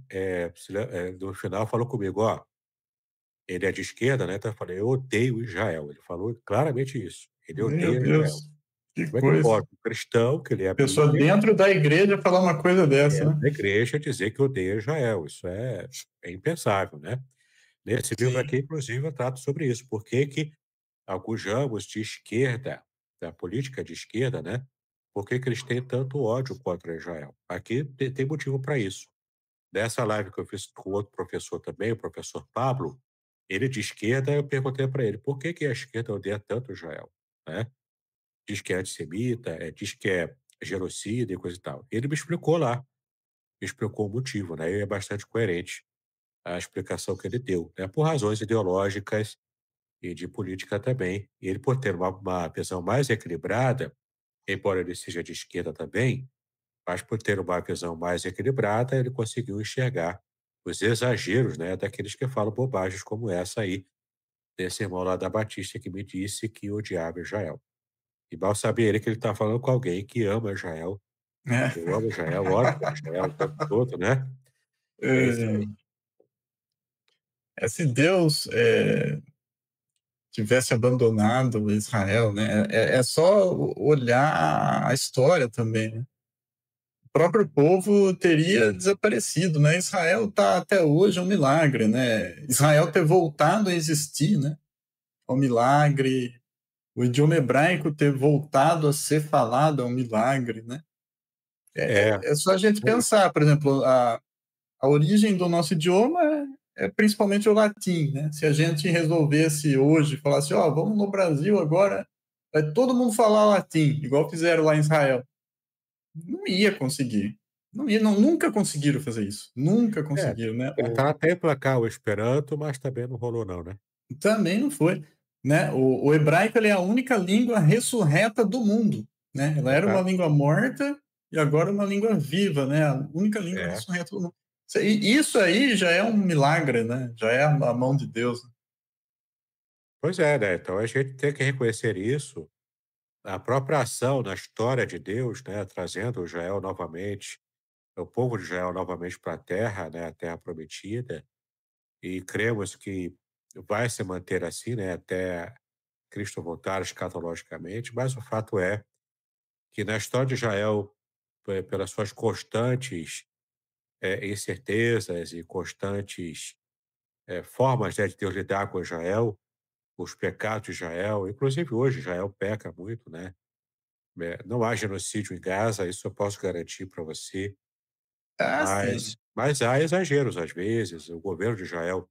S2: no final falou comigo: "Ó, ele é de esquerda, né, então eu falei: "Eu odeio Israel", ele falou claramente isso, ele
S1: Meu
S2: odeia Israel.
S1: Deus, que
S2: Como é que
S1: coisa.
S2: pode um cristão, que lê a
S1: Pessoa
S2: Bíblia,
S1: dentro da igreja falar uma coisa dessa, né?
S2: da igreja, dizer que odeia Israel? Isso é impensável, né. Nesse livro aqui,
S1: Sim.
S2: inclusive, eu trato sobre isso, por que que alguns ramos de esquerda, da política de esquerda, né, por que que eles têm tanto ódio contra Israel. Aqui tem motivo para isso. Nessa live que eu fiz com outro professor também, o professor Pablo, ele de esquerda, eu perguntei para ele: "Por que que a esquerda odeia tanto Israel?", né. Diz que é antissemita, diz que é genocida e coisa e tal. Ele me explicou lá, me explicou o motivo, né, e é bastante coerente a explicação que ele deu, né, por razões ideológicas e de política também. E ele, por ter uma visão mais equilibrada, embora ele seja de esquerda também, mas por ter uma visão mais equilibrada, ele conseguiu enxergar os exageros, né, daqueles que falam bobagens como essa aí, desse irmão lá da Batista que me disse que odiava Israel. E mal sabia ele que ele está falando com alguém que ama Israel.
S1: É.
S2: Eu amo Israel, oro por Israel o tempo todo, né. É isso aí.
S1: Se Deus tivesse abandonado Israel, né? É só olhar a história também, né? O próprio povo teria desaparecido, né? Israel está até hoje um milagre, né? Israel ter voltado a existir, né? É um milagre. o idioma hebraico ter voltado a ser falado é um milagre, né.
S2: É,
S1: É só a gente
S2: pois
S1: pensar, por exemplo, a origem do nosso idioma é principalmente o latim, né. Se a gente resolvesse hoje, falasse: "Ó, vamos no Brasil agora, vai todo mundo falar latim", igual fizeram lá em Israel, não ia conseguir. Não ia, não, nunca conseguiram fazer isso, nunca
S2: é,
S1: conseguiram, né.
S2: tentaram até emplacar o esperanto, mas também não rolou não, né.
S1: Também não foi, né. O hebraico, ele é a única língua ressurreta do mundo, né. Ela era uma
S2: Exato.
S1: língua morta e agora é uma língua viva, né, a única língua
S2: É.
S1: ressurreta do mundo. Isso aí já é um milagre, né, já é a mão de Deus.
S2: Pois é, né, então a gente tem que reconhecer isso, a própria ação na história de Deus, né, trazendo Israel novamente, o povo de Israel novamente para a terra, né, a terra prometida, e cremos que vai se manter assim, né, até Cristo voltar escatologicamente, mas o fato é que na história de Israel, pelas suas constantes, incertezas e constantes, formas, né, de Deus lidar com Israel, os pecados de Israel, inclusive hoje Israel peca muito, né. Não há genocídio em Gaza, isso eu posso garantir para você,
S1: Ah,
S2: mas
S1: sim,
S2: há exageros às vezes. O governo de Israel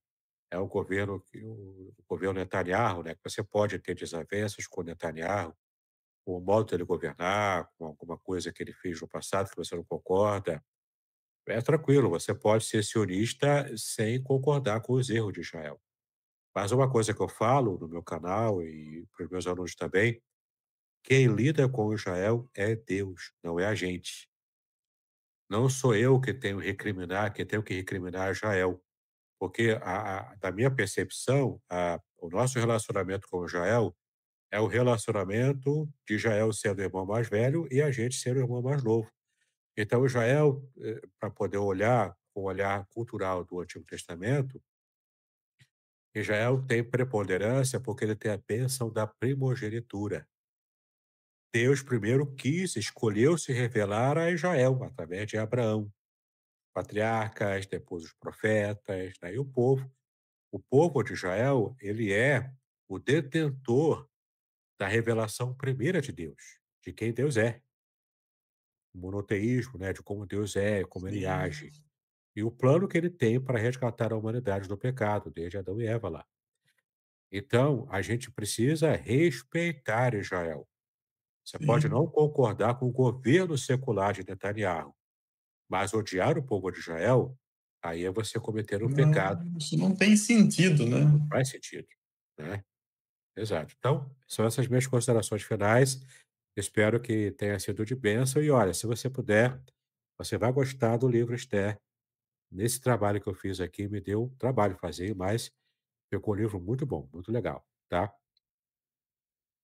S2: é um governo que o governo Netanyahu, né, que você pode ter desavenças com o Netanyahu, com o modo dele governar, com alguma coisa que ele fez no passado que você não concorda. É tranquilo, você pode ser sionista sem concordar com os erros de Israel. Mas uma coisa que eu falo no meu canal e para os meus alunos também, quem lida com Israel é Deus, não é a gente. Não sou eu que tenho que recriminar Israel, porque da minha percepção, o nosso relacionamento com Israel é o relacionamento de Israel sendo o irmão mais velho e a gente sendo o irmão mais novo. Então Israel, para poder olhar com o olhar cultural do Antigo Testamento, Israel tem preponderância porque ele tem a bênção da primogenitura. Deus primeiro escolheu se revelar a Israel através de Abraão, patriarcas, depois os profetas, daí o povo. O povo de Israel, ele é o detentor da revelação primeira de Deus, de quem Deus é, o monoteísmo, né, de como Deus é, como ele
S1: sim,
S2: age, e o plano que ele tem para resgatar a humanidade do pecado, desde Adão e Eva lá. Então, a gente precisa respeitar Israel. Você pode
S1: sim.
S2: não concordar com o governo secular de Netanyahu, mas odiar o povo de Israel, aí é você cometer um
S1: Não,
S2: pecado.
S1: isso não tem sentido, né.
S2: Não faz sentido, né? Exato. Então, são essas minhas considerações finais. Espero que tenha sido de bênção. E olha, se você puder, você vai gostar do livro Esther. Nesse trabalho que eu fiz aqui, me deu trabalho fazer, mas ficou um livro muito bom, muito legal, tá?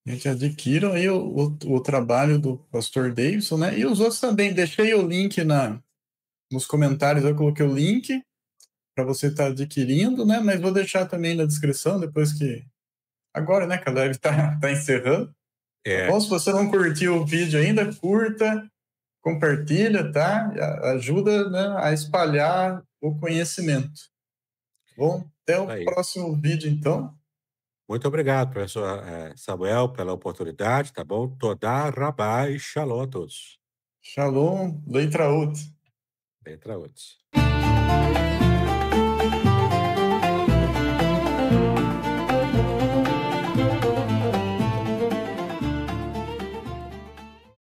S1: Gente, adquiram aí o trabalho do pastor Davidson, né, e os outros também. Deixei o link nos comentários, eu coloquei o link para você estar adquirindo, né, mas vou deixar também na descrição depois que agora, né, que a live tá encerrando, tá
S2: É,
S1: bom? Se você não curtiu o vídeo ainda, curta, compartilha, tá? Ajuda, né, a espalhar o conhecimento. Bom, até
S2: tá
S1: o
S2: aí.
S1: próximo vídeo, então.
S2: Muito obrigado, professor Samuel, pela oportunidade, tá bom? Todá Rabá e Shalom a todos.
S1: Shalom, Leitraut.
S2: Bem, outros.